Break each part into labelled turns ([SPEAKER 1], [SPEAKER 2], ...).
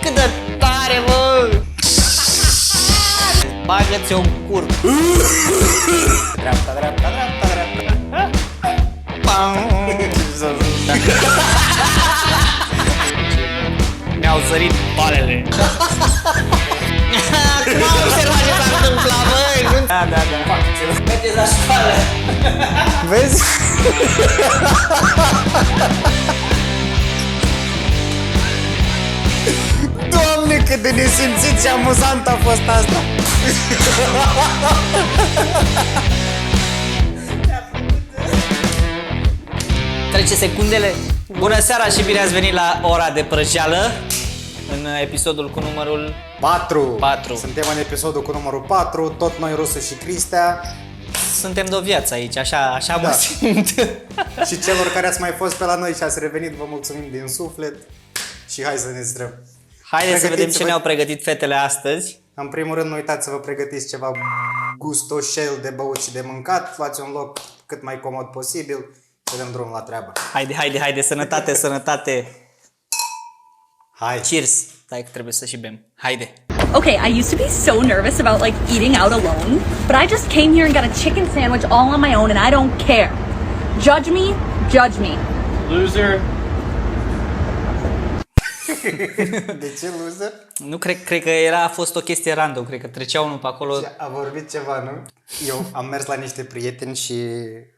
[SPEAKER 1] Cât de tare, mă! Bagă-ți-o în cur. Dreapta, dreapta, dreapta, dreapta. Mi-au sărit palele. Cum am observat ce s-a întâmplat, băi? Da, da, da. Mergeți la școală. Vezi? Doamne, cât de nesimțit și amuzant a fost asta! Trece secundele. Bună seara și bine ați venit la Ora de Prăjeală. În episodul cu numărul
[SPEAKER 2] 4. Suntem în episodul cu numărul 4, tot noi, Rusu și Cristea.
[SPEAKER 1] Suntem de o viață aici, așa mă simt.
[SPEAKER 2] Și celor care ați mai fost pe la noi și ați revenit, vă mulțumim din suflet. Și hai să ne străm.
[SPEAKER 1] Haideți să vedem ce ne-au pregătit fetele astăzi.
[SPEAKER 2] În primul rând, nu uitați să vă pregătiți ceva gustoșel de băut și de mâncat. Luați un loc cât mai comod posibil și dăm drum la treabă.
[SPEAKER 1] Haide, sănătate, sănătate.
[SPEAKER 2] Hai.
[SPEAKER 1] Cheers. Stai că trebuie să și bem. Haide.
[SPEAKER 3] Okay, I used to be so nervous about like eating out alone, but I just came here and got a chicken sandwich all on my own and I don't care. Judge me, judge me.
[SPEAKER 4] Loser.
[SPEAKER 2] De ce loser?
[SPEAKER 1] Nu cred că a fost o chestie random, cred că trecea unul pe acolo.
[SPEAKER 2] A vorbit ceva, nu? Eu am mers la niște prieteni și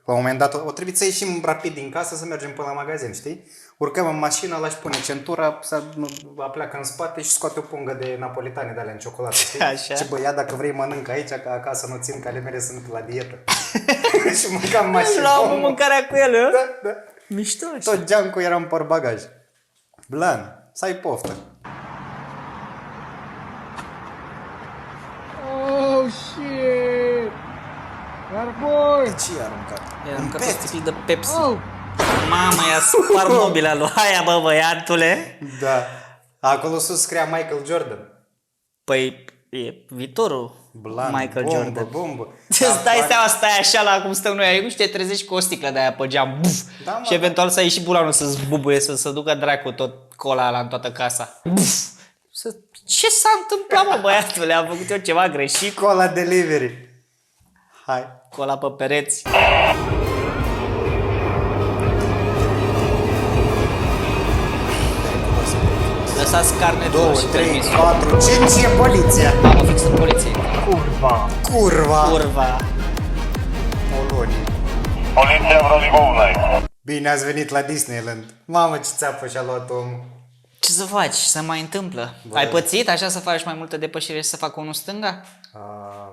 [SPEAKER 2] la un moment dat o trebuie să ieșim rapid din casă să mergem până la magazin, știi? Urcăm în mașină, l-aș pune centura, pleacă în spate și scoate o pungă de napolitane de alea în ciocolată, știi?
[SPEAKER 1] Așa.
[SPEAKER 2] Și băia, dacă vrei mănânc aici, că acasă nu țin, că ale mele sunt la dietă. Și mâncam mașină.
[SPEAKER 1] Luam mâncarea cu el,
[SPEAKER 2] Da.
[SPEAKER 1] Mișto așa.
[SPEAKER 2] Tot geancul era în portbagaj. Blan, să ai poftă.
[SPEAKER 4] Oh shit! Attaboy!
[SPEAKER 2] Ce i-a aruncat?
[SPEAKER 1] Era un
[SPEAKER 2] pet.
[SPEAKER 1] sticle de Pepsi.
[SPEAKER 4] Oh!
[SPEAKER 1] Mamă, i-a spart mobila lui. Haia, bă, băiatule.
[SPEAKER 2] Da. Acolo sus scria Michael Jordan.
[SPEAKER 1] Păi, e viitorul
[SPEAKER 2] Blan,
[SPEAKER 1] Michael
[SPEAKER 2] bombă,
[SPEAKER 1] Jordan.
[SPEAKER 2] bombă.
[SPEAKER 1] Îți dai seama, stai așa la cum stăm noi aici și te trezești cu o sticlă de aia pe geam. Buf,
[SPEAKER 2] Da, mă,
[SPEAKER 1] și eventual să ieși bulanul să-ți bubuie, să ducă dracu tot cola ăla în toată casa. Buf. Ce s-a întâmplat, mă, băiatule? Am făcut eu ceva greșit?
[SPEAKER 2] Cola delivery. Hai.
[SPEAKER 1] Cola pe pereți. Lăsați carnetul
[SPEAKER 2] 2,
[SPEAKER 1] și
[SPEAKER 2] 3,
[SPEAKER 1] permisul.
[SPEAKER 2] 4, 5 e poliția.
[SPEAKER 1] Mamă, fix în poliție.
[SPEAKER 2] Curva.
[SPEAKER 1] Curva.
[SPEAKER 2] Polonii.
[SPEAKER 5] Poliția Wrocławnej.
[SPEAKER 2] Bine ați venit la Disneyland. Mamă, ce țeapă și-a luat omul.
[SPEAKER 1] Ce să faci? Se mai întâmplă. Ai pățit așa să faci mai multă depășire și să facă unul stânga?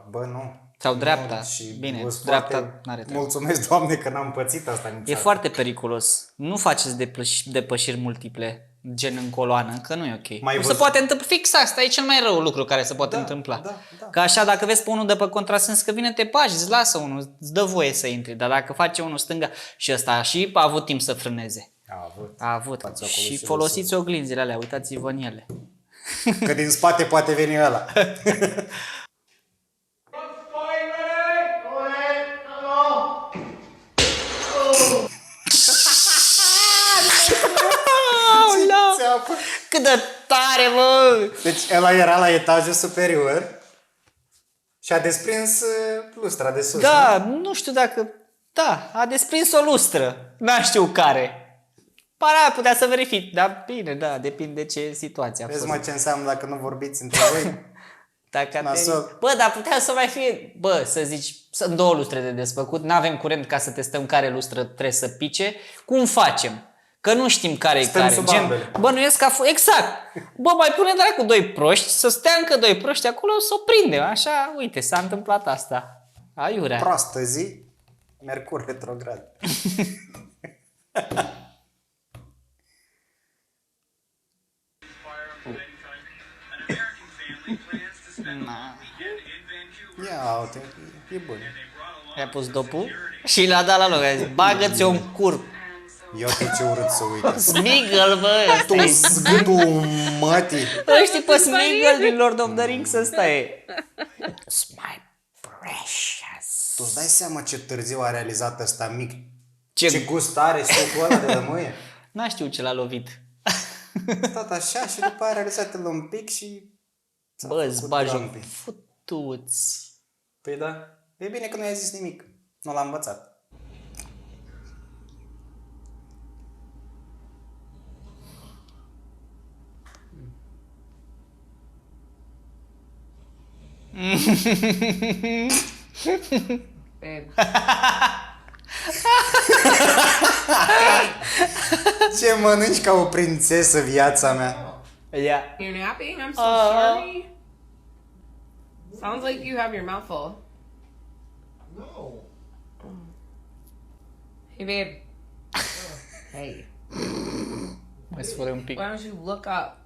[SPEAKER 2] Bă, nu.
[SPEAKER 1] Sau dreapta?
[SPEAKER 2] Nu, și
[SPEAKER 1] Bine,
[SPEAKER 2] vă spun
[SPEAKER 1] dreapta
[SPEAKER 2] foarte
[SPEAKER 1] n-are treabă.
[SPEAKER 2] Mulțumesc, Doamne, că n-am pățit asta niciodată.
[SPEAKER 1] E foarte periculos. Nu faceți depășiri multiple, gen în coloană, că nu e ok.
[SPEAKER 2] Mai
[SPEAKER 1] Nu se
[SPEAKER 2] văzut?
[SPEAKER 1] poate întâmpla. Fix asta e cel mai rău lucru care se poate întâmpla.
[SPEAKER 2] da.
[SPEAKER 1] Că așa, dacă vezi pe unul de pe contrasens că vine, te bagi, îți lasă unul, îți dă voie să intri. Dar dacă face unul stânga și ăsta și a avut timp să frâneze. A avut.
[SPEAKER 2] Fați acolo
[SPEAKER 1] Și
[SPEAKER 2] și
[SPEAKER 1] folosiți oglinzile alea, uitați-vă în ele.
[SPEAKER 2] Că din spate poate veni ăla. Țeapă.
[SPEAKER 1] Cât de tare, mă!
[SPEAKER 2] Deci ăla era la etajul superior și a desprins lustra de sus.
[SPEAKER 1] Da, nu știu dacă... Da, a desprins o lustră. N-a știu care. Para putea să verific, dar bine, da, depinde ce situație a
[SPEAKER 2] Vezi,
[SPEAKER 1] fost.
[SPEAKER 2] mă, ce înseamnă dacă nu vorbiți între voi?
[SPEAKER 1] Dacă
[SPEAKER 2] Nasol.
[SPEAKER 1] Bă, dar putea să mai fie... Bă, să zici, sunt două lustre de desfăcut, n-avem curent ca să testăm care lustră trebuie să pice. Cum facem? Că nu știm care e
[SPEAKER 2] Stăm
[SPEAKER 1] care.
[SPEAKER 2] sub ambele.
[SPEAKER 1] Bănuiesc că exact. Bă, mai pune dracu doi proști, să stea încă doi proști acolo, să o prindem. Așa, uite, s-a întâmplat asta. Aiurea.
[SPEAKER 2] Proastă zi, Mercur retrograd. Ia uite, e bun.
[SPEAKER 1] I-a pus dopul și l-a dat la loc. A zis, bagă-ți-o în cur.
[SPEAKER 2] Ia uite ce urât să uită.
[SPEAKER 1] Smiggle, bă, ăsta
[SPEAKER 2] Tu
[SPEAKER 1] e.
[SPEAKER 2] zgâtul mătii.
[SPEAKER 1] Îl știi pe Smiggle din Lord of the Rings, ăsta e. It's my precious.
[SPEAKER 2] Tu îți dai seama ce târziu a realizat ăsta mic?
[SPEAKER 1] Ce-
[SPEAKER 2] Ce gust are sucul ăla de lămâie?
[SPEAKER 1] N-a știut ce l-a lovit.
[SPEAKER 2] Stat așa și după aia a realizat-l un pic și...
[SPEAKER 1] Bă, îți bagi
[SPEAKER 2] făcut
[SPEAKER 1] un
[SPEAKER 2] lampe.
[SPEAKER 1] futuți.
[SPEAKER 2] Păi da. E bine că nu i-a zis nimic. Nu l-a învățat.
[SPEAKER 6] Babe.
[SPEAKER 2] Ce mănânci ca o prințesă, viața mea?
[SPEAKER 1] Yeah.
[SPEAKER 6] You're napping? I'm so sorry. Sounds like you have your mouth full.
[SPEAKER 4] No.
[SPEAKER 6] Hey, babe. Hey.
[SPEAKER 1] Mai sfără un pic.
[SPEAKER 6] Why don't you look up?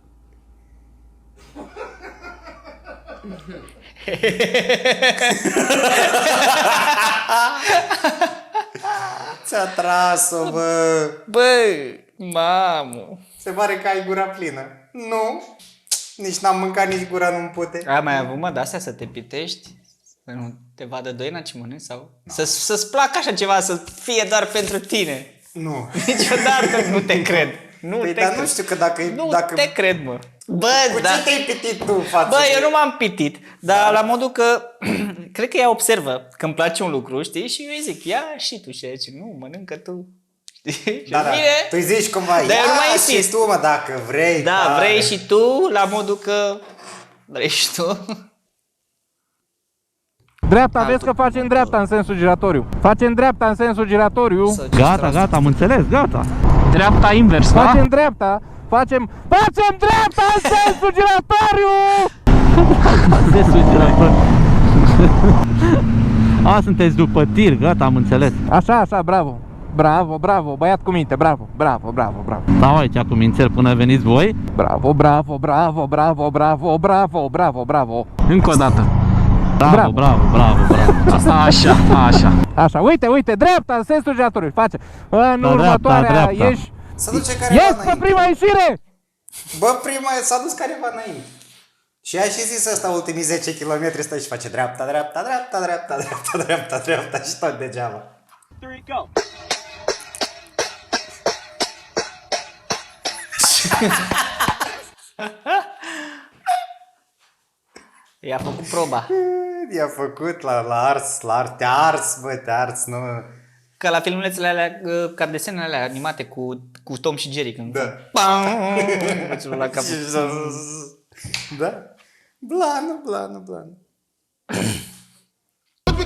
[SPEAKER 2] Ți-a tras-o, bă.
[SPEAKER 1] Bă, mamă.
[SPEAKER 2] Se pare că ai gura plină. Nu. Nici n-am mâncat, nici gura nu-mi pute.
[SPEAKER 1] Ai mai avut, mă, de-astea să te pitești? Să nu te vadă doina ce mănânci sau? Să-ți placă așa ceva, să fie doar pentru tine.
[SPEAKER 2] Nu.
[SPEAKER 1] Niciodată nu te cred. Nu
[SPEAKER 2] Păi,
[SPEAKER 1] te
[SPEAKER 2] dar
[SPEAKER 1] cred.
[SPEAKER 2] nu știu că dacă...
[SPEAKER 1] Nu
[SPEAKER 2] dacă...
[SPEAKER 1] te cred, mă. Bă,
[SPEAKER 2] Cu
[SPEAKER 1] da.
[SPEAKER 2] ce te-ai pitit tu față
[SPEAKER 1] Bă,
[SPEAKER 2] de-
[SPEAKER 1] eu nu m-am pitit, dar la modul că cred că ea observă că îmi place un lucru, știi? Și eu îi zic, ia și tu și ea zice, nu, mănâncă tu. Știi? Și
[SPEAKER 2] Da, da.
[SPEAKER 1] bine,
[SPEAKER 2] Tu îi zici cumva,
[SPEAKER 1] Dar eu nu mai
[SPEAKER 2] ia
[SPEAKER 1] insist.
[SPEAKER 2] și tu, mă, dacă vrei.
[SPEAKER 1] da,
[SPEAKER 2] tare.
[SPEAKER 1] vrei și tu, la modul că vrei și tu.
[SPEAKER 7] Dreapta, vezi că facem dreapta în sensul giratoriu. Facem dreapta în sensul giratoriu.
[SPEAKER 8] Gata, gata, am înțeles, gata. Dreapta invers, da?
[SPEAKER 7] Facem dreapta. Facem dreapta în sensul giratoriu.
[SPEAKER 8] Sensul giratoriu. A, sunteți după tir, gata, am înțeles.
[SPEAKER 7] Așa, așa, bravo. Bravo, bravo, băiat cu minte, bravo, bravo, bravo, bravo.
[SPEAKER 8] Stau aici cu mințel până veniți voi.
[SPEAKER 7] Bravo, bravo, bravo, bravo, bravo, bravo, bravo, bravo.
[SPEAKER 8] Încă o dată. Bravo,
[SPEAKER 7] Bravo.
[SPEAKER 8] bravo, bravo, bravo. Așa, așa.
[SPEAKER 7] Așa, uite, uite, dreapta în sensul giratoriu. Face. În
[SPEAKER 8] Da,
[SPEAKER 7] următoarea
[SPEAKER 8] dreapta.
[SPEAKER 7] ieși.
[SPEAKER 2] S-a duce careva
[SPEAKER 7] Ies pe
[SPEAKER 2] înainte.
[SPEAKER 7] prima ieșire.
[SPEAKER 2] Bă, prima s-a dus careva înainte. Și a și zis ăsta ultimii 10 km stă și face dreapta, dreapta, dreapta, dreapta, dreapta, dreapta, dreapta și tot degeaba.
[SPEAKER 1] I-a făcut proba.
[SPEAKER 2] I-a făcut la ars, te-a ars, bă, te-a ars, nu...
[SPEAKER 1] Ca la filmulețele alea, ca desenele alea animate cu Tom și Jerry când...
[SPEAKER 2] Da.
[SPEAKER 1] Pam! La capul.
[SPEAKER 2] Da? Blană, blană, blană. Bă,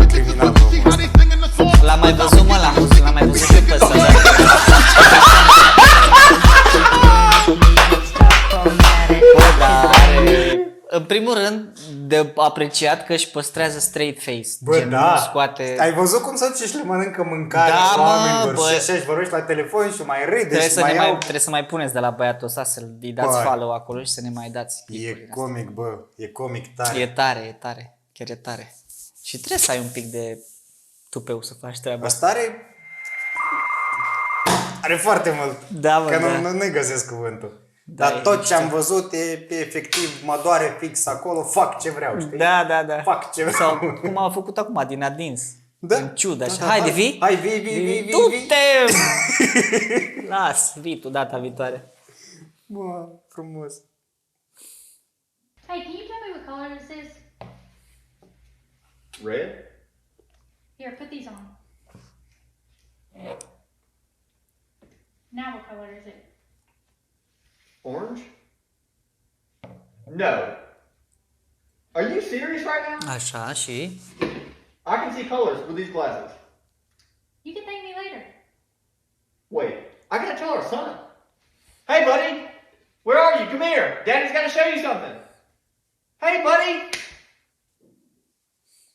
[SPEAKER 2] e criminal, omul ăsta.
[SPEAKER 1] L-am mai văzut, mă, l-am mai văzut și pe ăsta. Bă, dar are, în primul rând, de apreciat că își păstrează straight face.
[SPEAKER 2] Bă,
[SPEAKER 1] gen,
[SPEAKER 2] da.
[SPEAKER 1] nu scoate...
[SPEAKER 2] Ai văzut cum se duce și le mănâncă mâncare
[SPEAKER 1] Da, mă,
[SPEAKER 2] oamenilor
[SPEAKER 1] bă.
[SPEAKER 2] și așa și vorbești la telefon și mai râde
[SPEAKER 1] Trebuie
[SPEAKER 2] și
[SPEAKER 1] să,
[SPEAKER 2] mai iau...
[SPEAKER 1] trebuie să mai puneți de la băiatul ăsta să-i dați
[SPEAKER 2] Bă.
[SPEAKER 1] follow acolo și să ne mai dați
[SPEAKER 2] E
[SPEAKER 1] clipurile astea.
[SPEAKER 2] comic, bă, e comic tare.
[SPEAKER 1] E tare, e tare. Chiar e tare. Și trebuie să ai un pic de tupeu să faci treaba asta.
[SPEAKER 2] Asta are foarte mult.
[SPEAKER 1] Da, bă,
[SPEAKER 2] că
[SPEAKER 1] da.
[SPEAKER 2] nu găsesc cuvântul.
[SPEAKER 1] Da,
[SPEAKER 2] Dar
[SPEAKER 1] e
[SPEAKER 2] tot ce
[SPEAKER 1] mișto.
[SPEAKER 2] am văzut e efectiv, mă doare fix acolo, fac ce vreau, știi?
[SPEAKER 1] Da, da, da.
[SPEAKER 2] Fac ce vreau.
[SPEAKER 1] Sau cum au făcut acum, din adins.
[SPEAKER 2] Da.
[SPEAKER 1] În ciudă, așa.
[SPEAKER 2] Da, da,
[SPEAKER 1] Haide,
[SPEAKER 2] hai.
[SPEAKER 1] vii?
[SPEAKER 2] Hai, vii, vii, vii, vii.
[SPEAKER 1] Du-te! Las, vii tu data viitoare.
[SPEAKER 2] Bă, frumos.
[SPEAKER 9] Hey, can you tell me what color this is?
[SPEAKER 4] Red?
[SPEAKER 9] Here, put these on. Now what color is it?
[SPEAKER 4] Orange? No. Are you serious right now?
[SPEAKER 1] Așa, și...
[SPEAKER 4] I can see colors with these glasses.
[SPEAKER 9] You can thank me later.
[SPEAKER 4] Wait, I gotta tell our son. Hey, buddy! Where are you? Come here. Daddy's gotta show you something. Hey, buddy!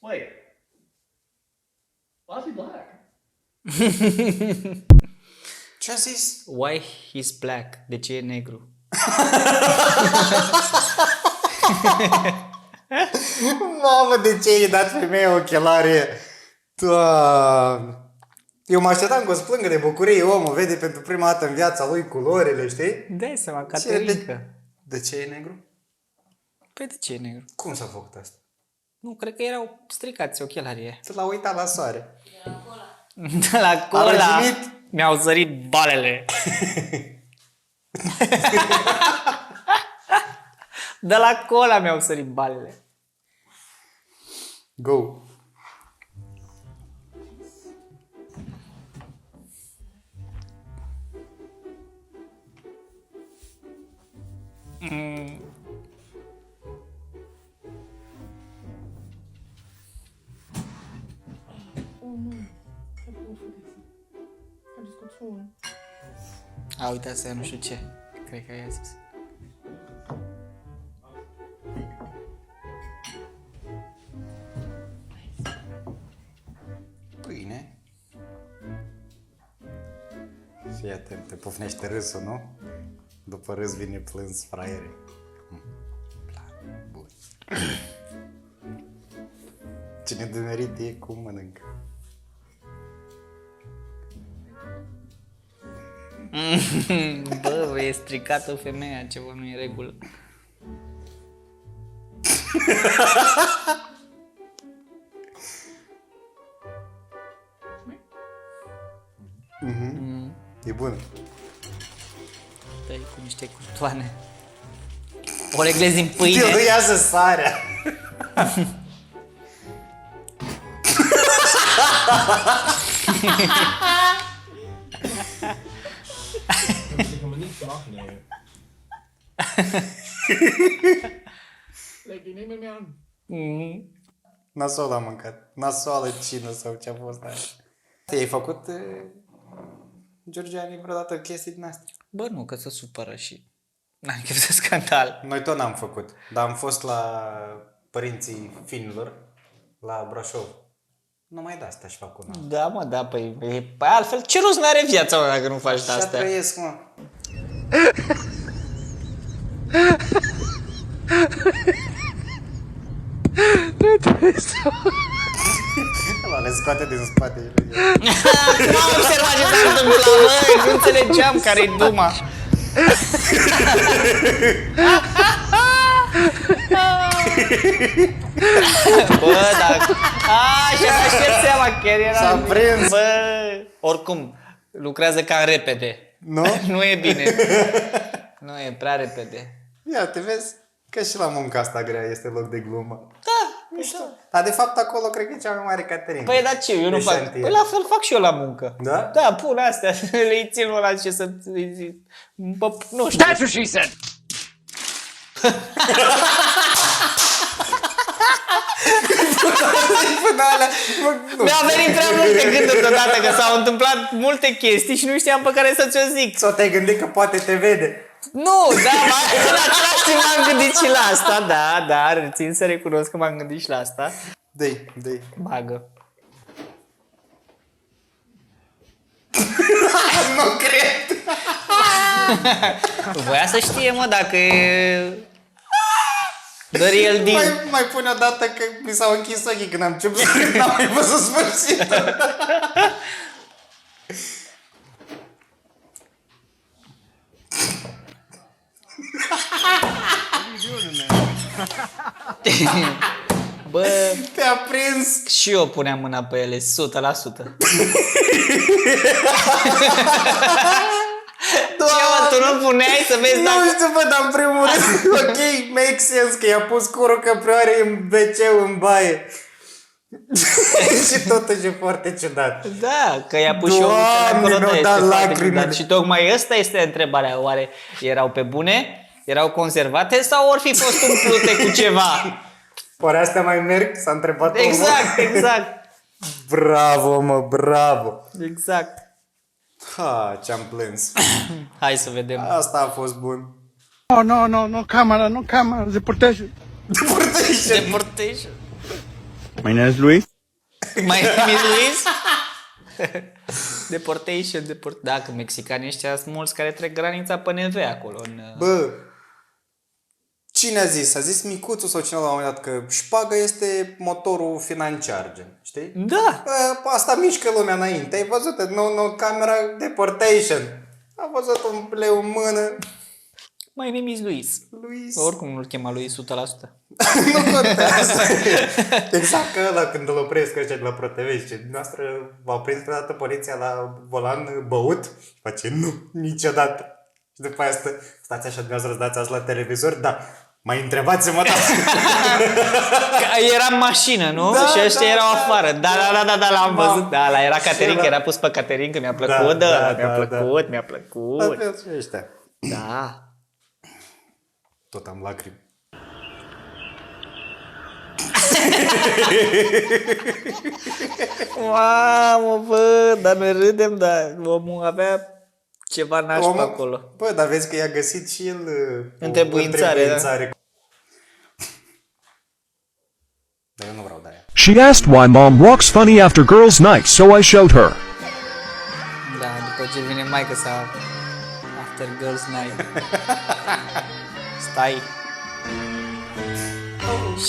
[SPEAKER 4] Wait. Why is he black?
[SPEAKER 2] Ce-a zis?
[SPEAKER 1] Why he's black? De ce e negru?
[SPEAKER 2] Mamă, de ce i-ai dat femeia ochelare? Doamne. Eu mă așteptam că o să plângă de bucurie omul, vede pentru prima dată în viața lui culorile, știi?
[SPEAKER 1] Dai seama,
[SPEAKER 2] Ce
[SPEAKER 1] Caterinca.
[SPEAKER 2] De ce e negru?
[SPEAKER 1] Păi de ce e negru?
[SPEAKER 2] Cum s-a făcut asta?
[SPEAKER 1] Nu, cred că erau stricați ochelarii.
[SPEAKER 2] Tu l-a uitat la soare.
[SPEAKER 1] De la
[SPEAKER 2] A
[SPEAKER 1] cola.
[SPEAKER 2] răginit
[SPEAKER 1] Mi-au zărit balele. De la cola mi-au sărit balele.
[SPEAKER 2] Go!
[SPEAKER 1] A, uite, asta e nu știu ce. Cred că i-a zis.
[SPEAKER 2] Pâine. Și iată, te pufnește râsul, nu? După râs vine plâns, fraiere. Bun. Cine de merit e cum mănâncă.
[SPEAKER 1] Bă, e stricată femeia, ceva nu e în regulă.
[SPEAKER 2] E bun.
[SPEAKER 1] Dă-i cu niște curtoane. O reglezi în pâine.
[SPEAKER 2] Eu iasă sarea. Nasol am mâncat. Nasoală cină sau ce a fost aia. Te-ai făcut, Georgiani, vreodată chestii din astea?
[SPEAKER 1] Bă, nu, că se supără și... N-am chef de scandal.
[SPEAKER 2] Noi tot n-am făcut, dar am fost la părinții finilor, la Brașov. Numai de asta își fac una.
[SPEAKER 1] Da, mă, da, păi altfel ce rost n-are viața, mă, dacă nu faci de
[SPEAKER 2] Așa
[SPEAKER 1] astea?
[SPEAKER 2] trăiesc, mă. Ăla le scoate din spate.
[SPEAKER 1] Nu am observat ce s-a întâmplat, băi, nu înțelegeam care-i duma. Bă, dacă... și am aștept seama, chiar era...
[SPEAKER 2] S-a prins.
[SPEAKER 1] Bă, oricum, lucrează cam repede.
[SPEAKER 2] Nu?
[SPEAKER 1] Nu e bine. Nu e prea repede.
[SPEAKER 2] Ia, te vezi? Că și la munca asta grea este loc de glumă.
[SPEAKER 1] Da, mișto.
[SPEAKER 2] Dar de fapt acolo cred că e cea mai mare Caterină.
[SPEAKER 1] Păi, dar ce? Eu nu fac. Păi la fel fac și eu la muncă.
[SPEAKER 2] Da?
[SPEAKER 1] Da, pun astea, le țin ăla ce să... Bă, nu știu.
[SPEAKER 8] That's what she said!
[SPEAKER 1] Mi-au venit prea multe gânduri deodată, că s-au întâmplat multe chestii și nu știam pe care să ți-o zic.
[SPEAKER 2] Sau te-ai gândit că poate te vede?
[SPEAKER 1] Nu, da, în același timp m-am gândit și la asta, da, țin să recunosc că m-am gândit și la asta.
[SPEAKER 2] Dă-i.
[SPEAKER 1] Bagă.
[SPEAKER 2] Nu cred!
[SPEAKER 1] Voia să știe, mă, dacă e... The real deal.
[SPEAKER 2] Mai pune o dată că mi s-au închis ochii când am început să cânt, n-am mai văzut sfârșitul.
[SPEAKER 1] Bă,
[SPEAKER 2] Te-a prins!
[SPEAKER 1] și eu puneam mâna pe ele, 100%. Ce, mă, tu nu puneai să vezi dacă...
[SPEAKER 2] Nu știu, bă, dar în primul rând, ok, make sense că i-a pus curul căprioare în WC în baie. Și totuși e foarte ciudat.
[SPEAKER 1] Da, că i-a pus și
[SPEAKER 2] Doamne,
[SPEAKER 1] omul acolo,
[SPEAKER 2] mi-au
[SPEAKER 1] da,
[SPEAKER 2] dat
[SPEAKER 1] este foarte
[SPEAKER 2] lacrimi.
[SPEAKER 1] ciudat. Și tocmai ăsta este întrebarea, oare erau pe bune? Erau conservate sau ori fi fost umplute cu ceva?
[SPEAKER 2] Oare astea mai merg? S-a întrebat omul.
[SPEAKER 1] Exact.
[SPEAKER 2] Bravo, mă, bravo.
[SPEAKER 1] Exact.
[SPEAKER 2] Ha, ce-am plâns.
[SPEAKER 1] Hai să vedem.
[SPEAKER 2] Asta a fost bun.
[SPEAKER 7] No, cámara, deportation.
[SPEAKER 1] Deportation.
[SPEAKER 7] My name is Luis.
[SPEAKER 1] My name is Luis. Deportation. Da, că mexicanii ăștia sunt mulți care trec granița pe NV acolo.
[SPEAKER 2] Bă, cine a zis? A zis Micuțu sau cineva la un moment dat că șpaga este motorul financiar, gen, știi?
[SPEAKER 1] Da.
[SPEAKER 2] Bă, asta mișcă lumea înainte. Ai văzut? Nu, camera deportation. A văzut un leu în mână.
[SPEAKER 1] My name is Luis.
[SPEAKER 2] Luis.
[SPEAKER 1] Oricum nu-l chema Luis 100%.
[SPEAKER 2] Nu contează. Exact că ăla când îl opresc ăștia de la ProTV zice, dumneavoastră v-au prins vreodată poliția la volan băut? Și face, nu, niciodată. Și după aia stați așa dumneavoastră, dați azi la televizor? Da. Mai întrebați-mă, da.
[SPEAKER 1] Era în mașină, nu?
[SPEAKER 2] Da,
[SPEAKER 1] și ăștia
[SPEAKER 2] da,
[SPEAKER 1] erau
[SPEAKER 2] da.
[SPEAKER 1] afară. Da, l-am văzut. Da, la era Caterin,
[SPEAKER 2] Și
[SPEAKER 1] că era pus pe Caterin, că mi-a plăcut, mi-a plăcut.
[SPEAKER 2] Ăștia.
[SPEAKER 1] Da.
[SPEAKER 2] Tot am lacrimi.
[SPEAKER 1] Mamă, bă, dar noi râdem, dar omul avea ceva nașpa acolo.
[SPEAKER 2] Bă, dar vezi că i-a găsit și el
[SPEAKER 1] Întrebuințare, da.
[SPEAKER 2] Dar eu nu vreau de aia.
[SPEAKER 10] She asked why mom walks funny after girls' night, so I showed her.
[SPEAKER 1] Da, după ce vine maică sa After Girls Night. Stai.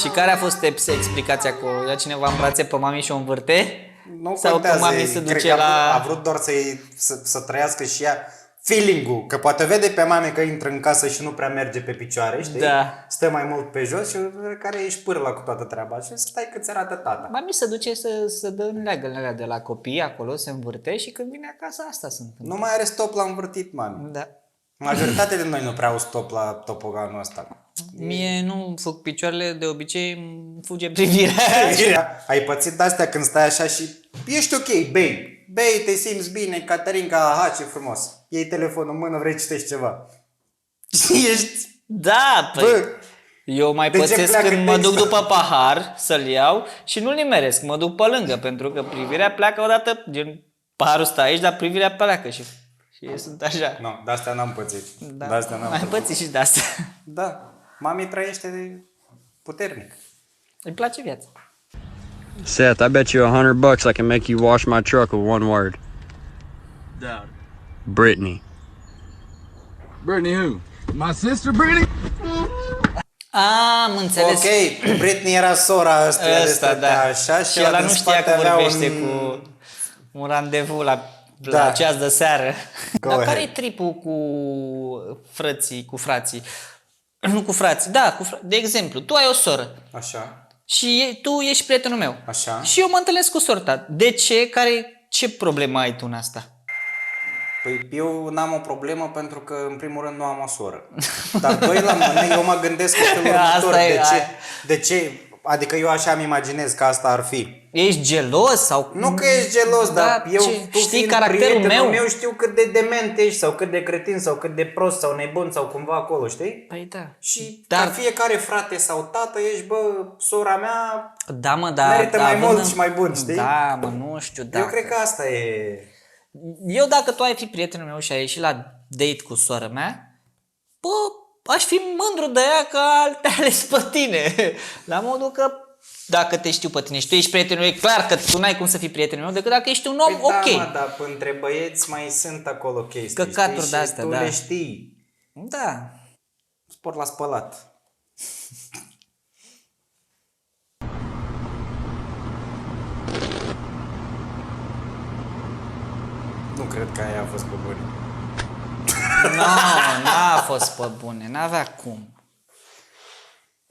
[SPEAKER 1] Și care a fost explicația cu ia cineva în brațe pe mami și o învârte?
[SPEAKER 2] Nu
[SPEAKER 1] sau
[SPEAKER 2] contează,
[SPEAKER 1] că mami se
[SPEAKER 2] cred
[SPEAKER 1] duce
[SPEAKER 2] că
[SPEAKER 1] la...
[SPEAKER 2] a vrut doar să trăiască și ea feeling-ul, că poate vede pe mame că intră în casă și nu prea merge pe picioare, știi?
[SPEAKER 1] Da.
[SPEAKER 2] Stă mai mult pe jos și care ești pârla cu toată treaba și stai că ți arată tata.
[SPEAKER 1] Mami se duce să dă în leagă de la copii acolo, se învârte și când vine acasă asta sunt.
[SPEAKER 2] Nu mai are stop la învârtit, mami.
[SPEAKER 1] Da.
[SPEAKER 2] Majoritatea de noi nu prea au stop la topoganul ăsta.
[SPEAKER 1] Mie nu fug picioarele, de obicei îmi fuge privirea.
[SPEAKER 2] Ai pățit de-astea când stai așa și ești ok, bei. Bei, te simți bine, Caterinca, aha, ce frumos. Iei telefonul în mână, vrei să citești ceva. Și ești...
[SPEAKER 1] Da, păi...
[SPEAKER 2] Bă,
[SPEAKER 1] eu mai
[SPEAKER 2] de ce
[SPEAKER 1] pățesc
[SPEAKER 2] pleacă
[SPEAKER 1] când mă duc
[SPEAKER 2] textul?
[SPEAKER 1] după pahar să-l iau și nu-l nimeresc, mă duc pe lângă, pentru că privirea pleacă odată, gen paharul stă aici, dar privirea pleacă și eu sunt așa.
[SPEAKER 2] Nu, de-astea n-am pățit.
[SPEAKER 1] Da,
[SPEAKER 2] De-astea n-am
[SPEAKER 1] mai
[SPEAKER 2] pățit.
[SPEAKER 1] pățit și de asta.
[SPEAKER 2] Da, mami trăiește puternic.
[SPEAKER 1] Îi place viața.
[SPEAKER 8] Seth, I bet you $100 I can make you wash my truck with one word.
[SPEAKER 7] Doubt.
[SPEAKER 8] Brittany.
[SPEAKER 7] Brittany who? My sister Brittany?
[SPEAKER 1] Am înțeles.
[SPEAKER 2] Ok, Britney era sora ăstuia de
[SPEAKER 1] Ăsta,
[SPEAKER 2] stătea
[SPEAKER 1] da.
[SPEAKER 2] așa
[SPEAKER 1] Și ăla nu știa că
[SPEAKER 2] avea
[SPEAKER 1] vorbește cu un randevu la
[SPEAKER 2] Da.
[SPEAKER 1] ceas de seară.
[SPEAKER 2] Go
[SPEAKER 1] Dar
[SPEAKER 2] ahead.
[SPEAKER 1] care e tripul cu frații? Nu cu frații, da, de exemplu, tu ai o soră
[SPEAKER 2] Așa,
[SPEAKER 1] și tu ești prietenul meu.
[SPEAKER 2] așa.
[SPEAKER 1] Și eu mă întâlnesc cu sora ta. De ce? Ce problemă ai tu în asta?
[SPEAKER 2] Păi eu n-am o problemă pentru că în primul rând nu am o soră. Dar doi la mână, eu mă gândesc în felul următor.
[SPEAKER 1] Asta e,
[SPEAKER 2] De ce? Adică eu așa îmi imaginez că asta ar fi.
[SPEAKER 1] Ești gelos sau...
[SPEAKER 2] Nu că ești gelos,
[SPEAKER 1] Da,
[SPEAKER 2] dar eu, tu
[SPEAKER 1] știi
[SPEAKER 2] fiind
[SPEAKER 1] caracterul
[SPEAKER 2] prietenul
[SPEAKER 1] meu?
[SPEAKER 2] știu cât de dement ești sau cât de cretin sau cât de prost sau nebun sau cumva acolo, știi?
[SPEAKER 1] Păi da.
[SPEAKER 2] Și
[SPEAKER 1] Dar-
[SPEAKER 2] ca fiecare frate sau tată ești, bă, sora mea,
[SPEAKER 1] Da, mă, da.
[SPEAKER 2] merită mai
[SPEAKER 1] având
[SPEAKER 2] mult și mai bun, știi?
[SPEAKER 1] Da, mă, nu știu, da.
[SPEAKER 2] Eu cred că asta e...
[SPEAKER 1] Eu dacă tu ai fi prietenul meu și ai ieșit la date cu sora mea, bă, aș fi mândru de ea că te ales pe tine. La modul că dacă te știu pe tine și tu ești prietenul meu, e clar că tu n-ai cum să fii prietenul meu decât dacă ești un om
[SPEAKER 2] Păi
[SPEAKER 1] ok.
[SPEAKER 2] da, mă, dar între băieți mai sunt acolo chestii,
[SPEAKER 1] Căcaturi
[SPEAKER 2] știi?
[SPEAKER 1] de-astea,
[SPEAKER 2] și tu
[SPEAKER 1] da.
[SPEAKER 2] le știi.
[SPEAKER 1] Da.
[SPEAKER 2] Spor la spălat. Nu cred că aia a fost pe bune.
[SPEAKER 1] Nu, n-a fost pe bune, n-avea cum.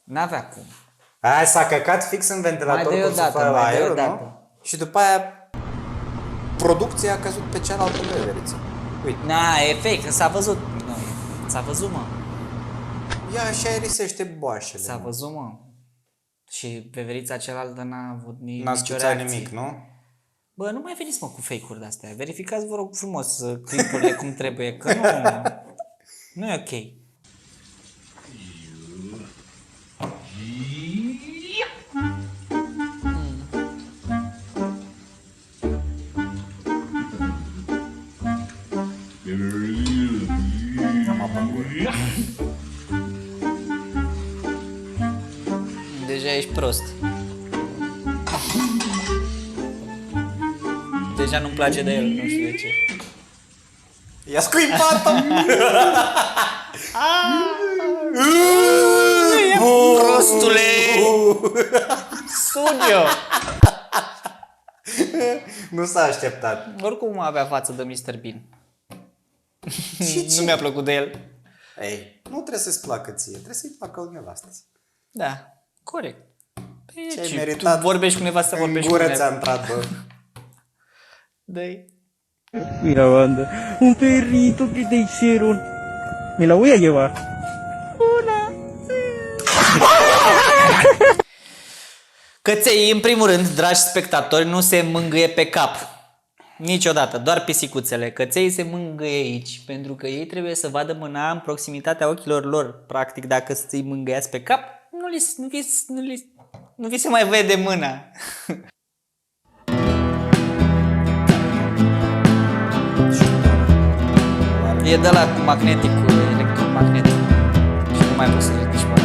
[SPEAKER 1] N-avea cum.
[SPEAKER 2] Aia s-a căcat fix în ventilator
[SPEAKER 1] Mai dă-i
[SPEAKER 2] cum
[SPEAKER 1] o
[SPEAKER 2] se
[SPEAKER 1] dată,
[SPEAKER 2] face la
[SPEAKER 1] mai dă-i
[SPEAKER 2] aer,
[SPEAKER 1] o
[SPEAKER 2] nu?
[SPEAKER 1] dată.
[SPEAKER 2] Și după aia producția a căzut pe cealaltă veveriță. Uite,
[SPEAKER 1] Na, e fake, s-a văzut. Nu, s-a văzut, mă.
[SPEAKER 2] ea și aerisește boașele.
[SPEAKER 1] S-a văzut, mă. Și veverița cealaltă n-a avut
[SPEAKER 2] N-a
[SPEAKER 1] nicio
[SPEAKER 2] schițat
[SPEAKER 1] reacție.
[SPEAKER 2] nimic, nu?
[SPEAKER 1] Bă, nu mai veniți, mă, cu fake-uri de-astea. Verificați, vă rog frumos, clipurile cum trebuie, că nu e ok. Deja ești prost. Deja nu-mi place de el, nu știu de ce.
[SPEAKER 2] I-a scuipat-o!
[SPEAKER 1] Prostule! Studio!
[SPEAKER 2] Nu s-a așteptat.
[SPEAKER 1] Oricum avea față de Mr. Bean. Nu mi-a plăcut de el.
[SPEAKER 2] Ei, nu trebuie să-ți placă ție, trebuie să-i placă lui nevastă.
[SPEAKER 1] Da, corect.
[SPEAKER 2] Ce-ai
[SPEAKER 1] Tu
[SPEAKER 2] meritat
[SPEAKER 1] vorbești cu nevasta,
[SPEAKER 2] în
[SPEAKER 1] vorbești cu
[SPEAKER 2] gură
[SPEAKER 1] nevasta.
[SPEAKER 2] ți-a intrat, bă.
[SPEAKER 1] Dă-i.
[SPEAKER 7] Mira, banda. Un perrito que te hicieron. Me la voy a llevar.
[SPEAKER 1] Căței, în primul rând, dragi spectatori, nu se mângâie pe cap. Niciodată, doar pisicuțele. Căței se mângâie aici, pentru că ei trebuie să vadă mâna în proximitatea ochilor lor. Practic, dacă îi mângâiați pe cap, nu vi se mai vede mâna. E de la cu magneticul, electromagnetic. Și nu mai poți să ridici mâna.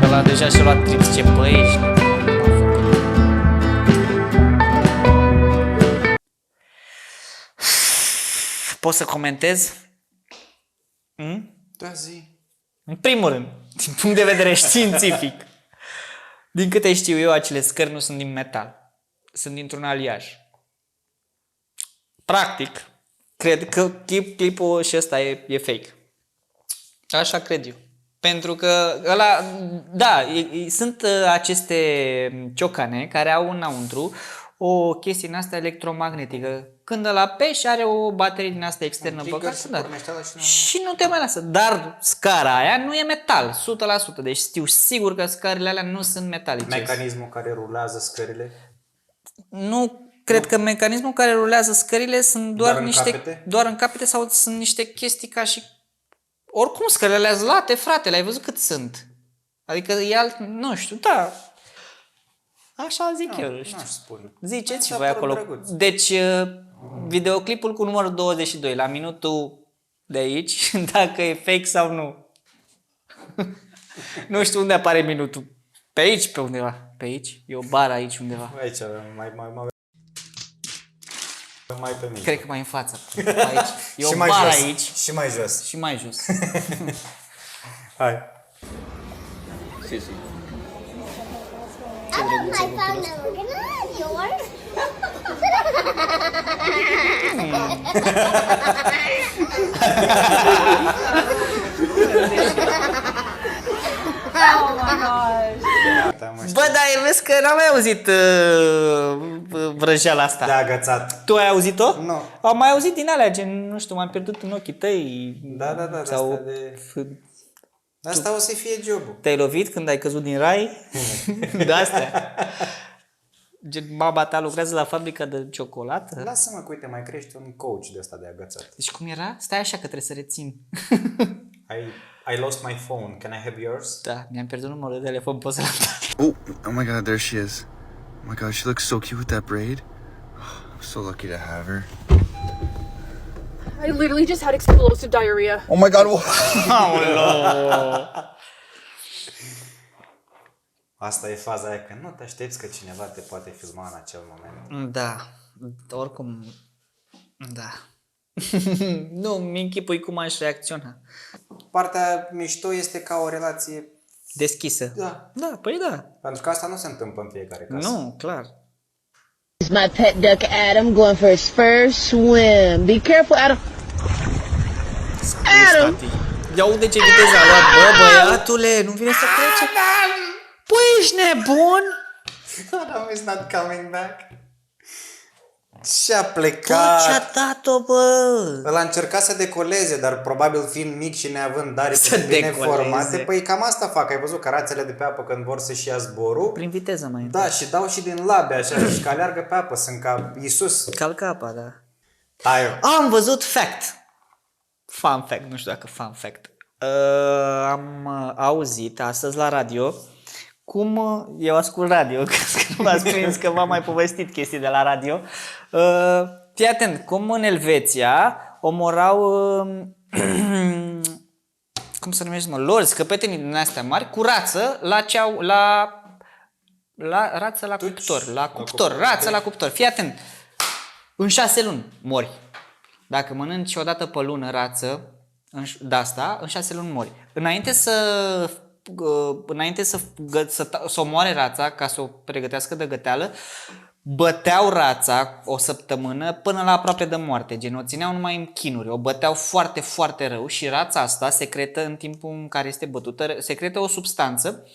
[SPEAKER 1] Ăla deja și-a luat trips, ce băiești. Poți să comentez?
[SPEAKER 2] Da, zi.
[SPEAKER 1] În primul rând, din punct de vedere științific, din câte știu eu, acele scări nu sunt din metal. Sunt dintr-un aliaj. Practic, cred că clipul și ăsta e fake. Așa cred eu. Pentru că ăla, da, sunt aceste ciocane care au înăuntru o chestie din asta electromagnetică. Când îl apeși, are o baterie din asta externă băgată, da. Și nu te mai lasă. Dar scara aia nu e metal, 100%. Deci știu sigur că scarele alea nu sunt metalice.
[SPEAKER 2] Mecanismul care rulează scările?
[SPEAKER 1] Nu cred că mecanismul care rulează scările sunt doar niște
[SPEAKER 2] capete?
[SPEAKER 1] doar în capete sau sunt niște chestii ca și oricum scările alea zlate, frate, le-ai văzut cât sunt. Adică e alt, nu știu, da. Așa zic eu, nu știu.
[SPEAKER 2] N-aș spune.
[SPEAKER 1] Ziceți și
[SPEAKER 2] Mi-a
[SPEAKER 1] voi
[SPEAKER 2] părut
[SPEAKER 1] acolo.
[SPEAKER 2] drăguț.
[SPEAKER 1] Deci, videoclipul cu numărul 22, la minutul de aici, dacă e fake sau nu. Nu știu unde apare minutul. Pe aici, pe undeva. Pe aici? E o bară aici undeva.
[SPEAKER 2] Aici, mai pe mine.
[SPEAKER 1] Cred că mai în față. Aici. E
[SPEAKER 2] Și
[SPEAKER 1] o
[SPEAKER 2] mai
[SPEAKER 1] bară
[SPEAKER 2] jos.
[SPEAKER 1] aici.
[SPEAKER 2] Și mai jos.
[SPEAKER 1] Și mai jos.
[SPEAKER 2] Hai.
[SPEAKER 9] I love my phone number. Can I have yours?
[SPEAKER 1] Bă, dar vezi că n-am mai auzit vrăjeala asta.
[SPEAKER 2] De agățat.
[SPEAKER 1] Tu ai auzit-o?
[SPEAKER 2] Nu.
[SPEAKER 1] Am mai auzit din alea, gen, nu știu, m-am pierdut în ochii tăi.
[SPEAKER 2] Da,
[SPEAKER 1] Sau
[SPEAKER 2] asta Asta o să fie jobul.
[SPEAKER 1] te-ai lovit când ai căzut din rai? De astea. Gen, mama ta lucrează la fabrica de ciocolată?
[SPEAKER 2] Lasă-mă că, uite, mai crește un coach de ăsta de agățat.
[SPEAKER 1] Deci cum era? Stai așa că trebuie să rețin.
[SPEAKER 2] I lost my phone. Can I have yours?
[SPEAKER 1] Da, mi-am pierdut numărul de telefon, poți să-l
[SPEAKER 8] Oh my god, there she is. Oh my god, she looks so cute with that braid. I'm so lucky to have her.
[SPEAKER 6] I literally just had explosive diarrhea.
[SPEAKER 8] Oh my god,
[SPEAKER 2] Asta e faza aia, că nu te aștepți că cineva te poate filma în acel moment.
[SPEAKER 1] Da, oricum, da. Nu, mi închipui cum aș reacționa.
[SPEAKER 2] Partea mișto este ca o relație...
[SPEAKER 1] Deschisă.
[SPEAKER 2] Da.
[SPEAKER 1] Da, păi da.
[SPEAKER 2] Pentru că asta nu se întâmplă în fiecare casă.
[SPEAKER 1] Nu, clar.
[SPEAKER 11] It's my pet duck Adam going for his first swim. Be careful, Adam. Adam!
[SPEAKER 1] Ia uite ce viteză a luat. Bă, băiatule, nu vine să plece. Păi, ești nebun?
[SPEAKER 2] Adam is not coming back. Și-a
[SPEAKER 1] Bă,
[SPEAKER 2] plecat.
[SPEAKER 1] ce-a dat-o, bă?
[SPEAKER 2] Ăla a încercat să decoleze, dar probabil fiind mic și neavând
[SPEAKER 1] Să
[SPEAKER 2] aripi bine
[SPEAKER 1] decoleze.
[SPEAKER 2] formate, păi cam asta fac. Ai văzut că rațele de pe apă când vor să-și ia zborul,
[SPEAKER 1] Prin viteză mai
[SPEAKER 2] da, și dau și din labe așa și că aleargă pe apă, sunt ca Iisus.
[SPEAKER 1] Calcă apa, da.
[SPEAKER 2] Taio.
[SPEAKER 1] Am văzut fact. Fun fact, nu știu dacă fun fact. Am auzit astăzi la radio cum eu ascult radio, că nu m-ați prins că v-am mai povestit chestii de la radio. Fii atent, cum în Elveția omorau cum se numește, lorzi, căpetenii din astea mari cu rață rață la cuptor, rață la cuptor. Fii atent. În 6 luni mori. Dacă mănânci o dată pe lună rață de-asta, în 6 luni mori. Înainte să omoare rața, ca să o pregătească de găteală, băteau rața o săptămână până la aproape de moarte, gen o țineau numai în chinuri, o băteau foarte, foarte rău și rața asta secretă în timpul în care este bătută, secretă o substanță,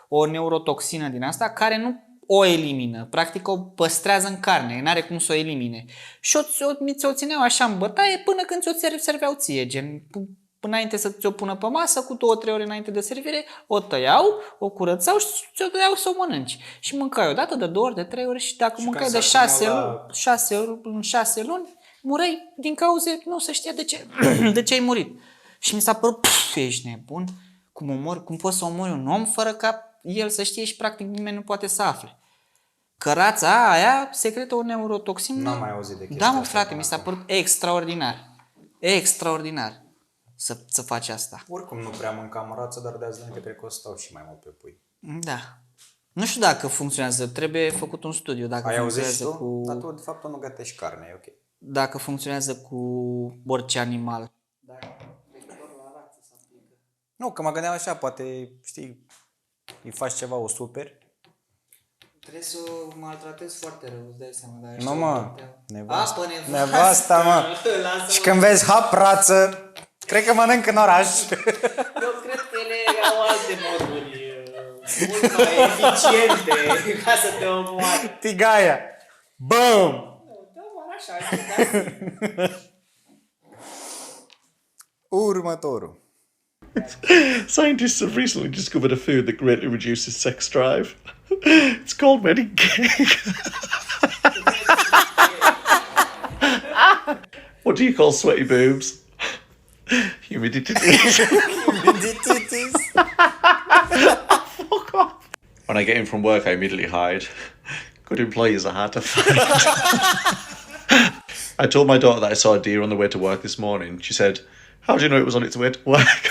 [SPEAKER 1] o neurotoxină din asta, care nu o elimină, practic o păstrează în carne, n-are cum să o elimine. Și ți-o țineau așa în bătaie până când ți-o serveau ție, gen înainte să ți-o pună pe masă, cu 2-3 ore înainte de servire, o tăiau, o curățau și ți-o dădeau să o mănânci. Și mâncai o dată, de 2 ori, de 3 ori și dacă mâncai de 6 ori, în 6 luni, mureai din cauze, nu se știa de ce, de ce ai murit. Și mi s-a părut, ești nebun, cum poți să omori un om fără ca el să știe și practic nimeni nu poate să afle. Că rața aia secretă o neurotoxină.
[SPEAKER 2] N-am mai auzit de chestia
[SPEAKER 1] Da, mă,
[SPEAKER 2] asta
[SPEAKER 1] frate,
[SPEAKER 2] până
[SPEAKER 1] mi s-a
[SPEAKER 2] acum.
[SPEAKER 1] părut extraordinar. Extraordinar să faci asta.
[SPEAKER 2] Oricum nu prea mâncam rață, dar de azi înainte cred că o stau și mai mult pe pui.
[SPEAKER 1] Da. Nu știu dacă funcționează, trebuie făcut un studiu dacă
[SPEAKER 2] Ai auzit și
[SPEAKER 1] funcționează
[SPEAKER 2] tu?
[SPEAKER 1] cu
[SPEAKER 2] Dar tu de fapt nu gătești carne, e ok.
[SPEAKER 1] dacă funcționează cu orice animal.
[SPEAKER 2] Nu, că mă gândeam așa, poate, știi, îi faci ceva, o super.
[SPEAKER 1] Trebuie să o maltratezi foarte rău, îți dai seama. Dar
[SPEAKER 2] Nu, mă, nevasta.
[SPEAKER 1] Apă,
[SPEAKER 2] Nevasta, mă. Și când vezi hap rață, cred că mănânc în oraș.
[SPEAKER 1] Eu cred că ele au alte moduri mult mai eficiente ca să te omoare.
[SPEAKER 2] Tigaia. Bum!
[SPEAKER 1] Da, așa,
[SPEAKER 2] Următorul.
[SPEAKER 12] Scientists have recently discovered a food that greatly reduces sex drive. It's called wedding cake. What do you call sweaty boobs? Humidity. Fuck off. When I get in from work, I immediately hide. Good employees are hard to find. I told my daughter that I saw a deer on the way to work this morning. She said, "How do you know it was on its way to work?"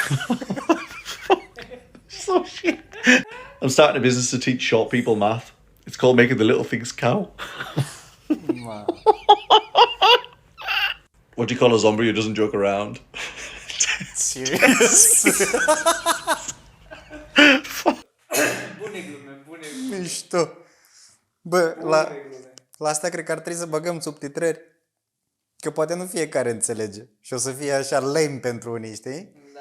[SPEAKER 12] So shit. I'm starting a business to teach short people math. It's called Making the Little Things Count. What do you call a zombie who doesn't joke around?
[SPEAKER 2] Serious? Mișto. Bă, la asta cred că ar trebui să băgăm subtitrări. Că poate nu fiecare înțelege. Și o să fie așa lame pentru unii, știi?
[SPEAKER 1] Da.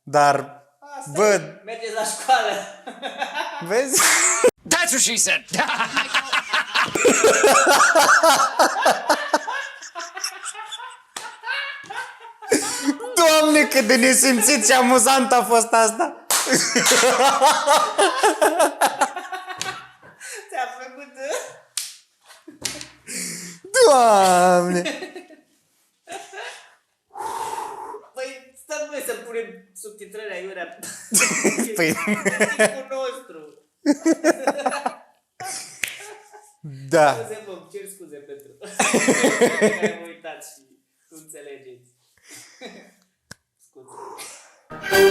[SPEAKER 2] Dar, bă,
[SPEAKER 1] Mergeți la școală.
[SPEAKER 2] vezi?
[SPEAKER 10] That's what she said.
[SPEAKER 2] Doamne, cât de nesimțit și amuzant a fost asta!
[SPEAKER 1] Ți-a făcut...
[SPEAKER 2] Doamne!
[SPEAKER 1] Păi stăm noi să punem subtitrări aiurea.
[SPEAKER 2] Păi...
[SPEAKER 1] Timpul nostru.
[SPEAKER 2] Da.
[SPEAKER 1] Scuze, vă cer scuze pentru că am uitat și nu înțelegeți. Scuze.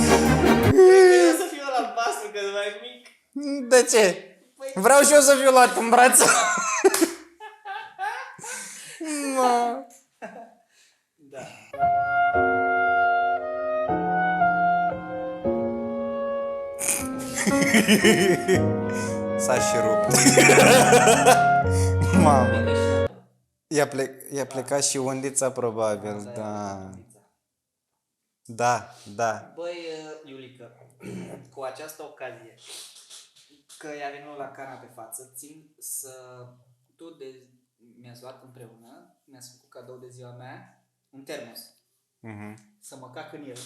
[SPEAKER 1] Eu să fiu ăla albastru că mai mic.
[SPEAKER 2] De ce? Vreau și eu să fiu luat în brațe. Mă.
[SPEAKER 1] Da.
[SPEAKER 2] S-a și rupt. Mamă. I-a plecat și undița probabil, da. Da, da.
[SPEAKER 1] Băi, Iulică, cu această ocazie, că i-a venit la cana pe față, țin să... mi-ați luat împreună, mi-ați făcut cadou de ziua mea, un termos. Să mă cac în el.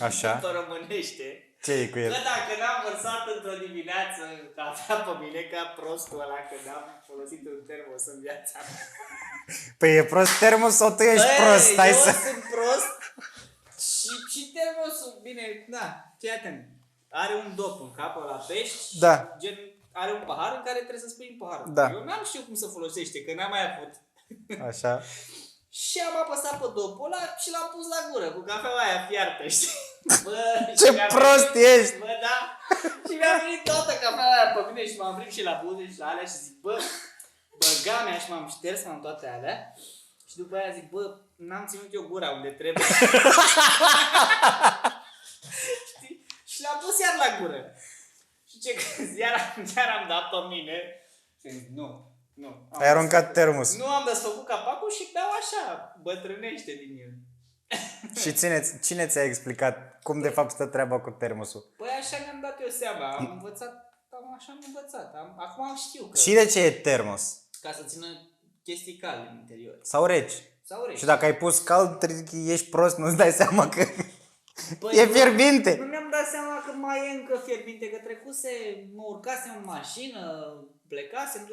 [SPEAKER 2] Așa.
[SPEAKER 1] Tot românește.
[SPEAKER 2] Ce e cu el?
[SPEAKER 1] Că dacă n-am vărsat într-o dimineață cafea pe mine ca prostul ăla, că n-am folosit un termos în viața mea.
[SPEAKER 2] Păi e prost termos sau tu ești prost? Stai
[SPEAKER 1] eu
[SPEAKER 2] să...
[SPEAKER 1] sunt prost și termosul, bine, da, fii atent. Are un dop în cap la pești,
[SPEAKER 2] Da.
[SPEAKER 1] gen, are un pahar în care trebuie să spui în pahar.
[SPEAKER 2] Da.
[SPEAKER 1] Eu n-am știut cum să folosește, că n-am mai avut.
[SPEAKER 2] Așa.
[SPEAKER 1] Și am apăsat pe dopul ăla și l-am pus la gură cu cafeaua aia fiartă, știi? Bă,
[SPEAKER 2] Ce
[SPEAKER 1] și mi-a
[SPEAKER 2] prost
[SPEAKER 1] venit,
[SPEAKER 2] ești!
[SPEAKER 1] Bă, da. Și mi-a venit toată cafeaua aia pe mine și m-am fript și la buze și la alea și zic, bă, băga mea și m-am șters, m-am toate alea. Și după aia zic, bă, n-am ținut eu gura unde trebuie. Știi? Și l-am pus iar la gură. Și ce crezi, iar am dat pe mine. Și zic, nu.
[SPEAKER 2] Ai aruncat termos.
[SPEAKER 1] Nu am desfăcut capacul și beau așa, bătrânește din el.
[SPEAKER 2] Și cine ți-a explicat cum de fapt stă treaba cu termosul?
[SPEAKER 1] Păi așa mi-am dat eu seama, așa am învățat. Acum știu că...
[SPEAKER 2] Și de ce e termos?
[SPEAKER 1] Ca să țină chestii calde în interior.
[SPEAKER 2] Sau reci?
[SPEAKER 1] Sau reci.
[SPEAKER 2] Și dacă ai pus cald, ești prost, nu-ți dai seama că
[SPEAKER 1] Păi
[SPEAKER 2] e fierbinte.
[SPEAKER 1] Nu mi-am dat seama că mai e încă fierbinte, că mă urcasem în mașină, plecasem,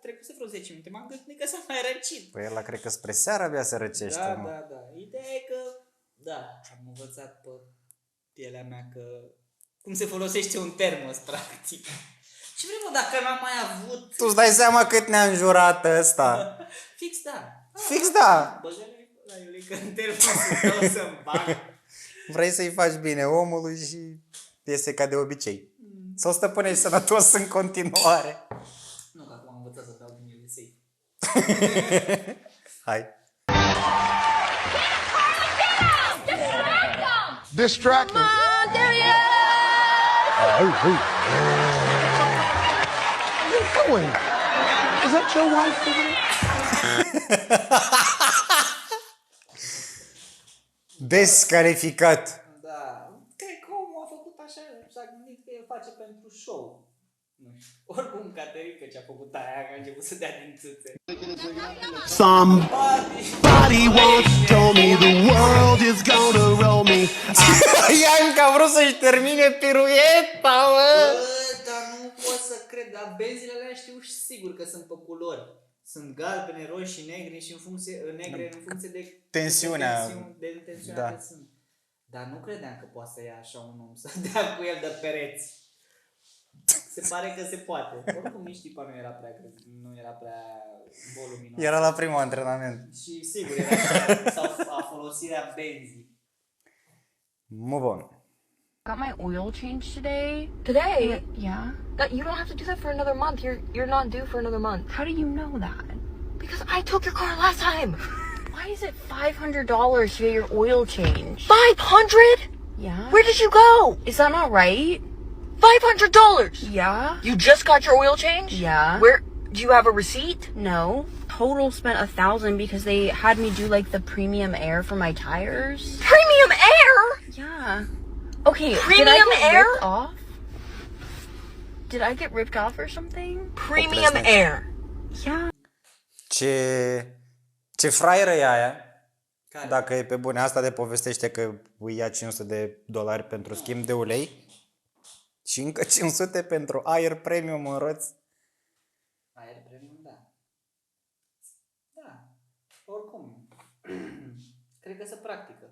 [SPEAKER 1] trecuse vreo 10 minute, m-am gândit că s-a mai răcit.
[SPEAKER 2] Păi ăla cred că spre seara abia se răcește, mă.
[SPEAKER 1] Da. Ideea e că, am învățat pe pielea mea că cum se folosește un termos, practic. Și vreau, dacă n-am mai avut...
[SPEAKER 2] Tu îți dai seama cât ne-a înjurat ăsta.
[SPEAKER 1] Fix da. Băgă-le la Iulica în termosul tău să-mi bag.
[SPEAKER 2] Vrei să-i faci bine omului și iese ca de obicei. Sau stăpânești sănătos în continuare.
[SPEAKER 1] Nu, că acum am învățat să dau din ele safe.
[SPEAKER 2] Hai.
[SPEAKER 5] Distract him.
[SPEAKER 11] There he is!
[SPEAKER 5] What are you doing? Is that your wife over there?
[SPEAKER 2] Descalificat.
[SPEAKER 1] Da, cred că omul a făcut așa, s-a gândit că el face pentru show. Nu știu. Oricum, Caterinca ce-a făcut aia, că a început să dea din țâțe.
[SPEAKER 5] Somebody once told me the world is gonna roll me.
[SPEAKER 2] Ianca a vrut să-și termine pirueta, mă!
[SPEAKER 1] Dar nu pot să cred, dar benzile alea știu și sigur că sunt pe culori. Sunt galbene, roșii, negre și în funcție de
[SPEAKER 2] tensiunea.
[SPEAKER 1] De tensiunea de sunt. Dar nu credeam că poate să ia așa un om să dea cu el de pereți. Se pare că se poate. Oricum nici tipa nu era prea voluminos.
[SPEAKER 2] Era la primul antrenament.
[SPEAKER 1] Și sigur era așa, sau a folosirea benzii.
[SPEAKER 2] Move on.
[SPEAKER 3] Got my oil changed today. Today? Yeah. You don't have to do that for another month. You're not due for another month. How do you know that? Because I took your car last time. Why is it $500 to get your oil changed? 500? Yeah. Where did you go? Is that not right? $500? Yeah. You just got your oil changed? Yeah. Where? Do you have a receipt? No. Total spent $1,000 because they had me do like the premium air for my tires. Premium air? Yeah. Okay, premium air? Off? Did I get ripped off or something? Premium air. Yeah.
[SPEAKER 2] Ce fraieră e aia?
[SPEAKER 1] Care?
[SPEAKER 2] Dacă e pe bune, asta de povestește că îi ia $500 pentru schimb de ulei și încă 500 pentru aer premium în roți.
[SPEAKER 1] Aer premium, da. Da. Oricum. Cred că se practică.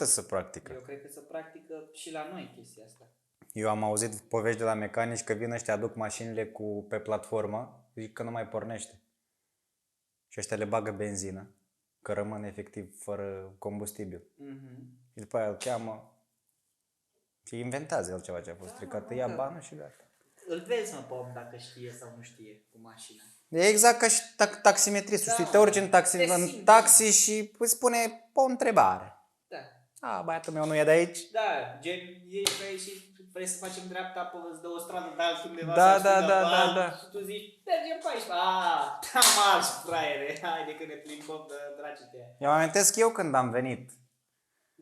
[SPEAKER 2] 100% se practică.
[SPEAKER 1] Eu cred că se practică și la noi chestia asta.
[SPEAKER 2] Eu am auzit povești de la mecanici că vin ăștia, aduc mașinile pe platformă, zic că nu mai pornește. Și ăștia le bagă benzină, că rămân efectiv fără combustibil. Și după aia îl cheamă și inventează el ceva ce a fost stricat, îi ia banul și gata.
[SPEAKER 1] Îl vezi, mă, pe om dacă știe sau nu știe cu mașina.
[SPEAKER 2] E exact ca și taximetristul, știi, te urci în taxi și îți spune o întrebare.
[SPEAKER 1] Da.
[SPEAKER 2] Băiatul meu nu e de aici?
[SPEAKER 1] Da, gen, ești pe aici și vrei să facem dreapta, îți dă o stradă de altundeva.
[SPEAKER 2] Da.
[SPEAKER 1] Și tu zici, mergem pe aici. Am marș, fraiere, haide că ne plimbăm de dragite.
[SPEAKER 2] Eu amintesc eu când am venit.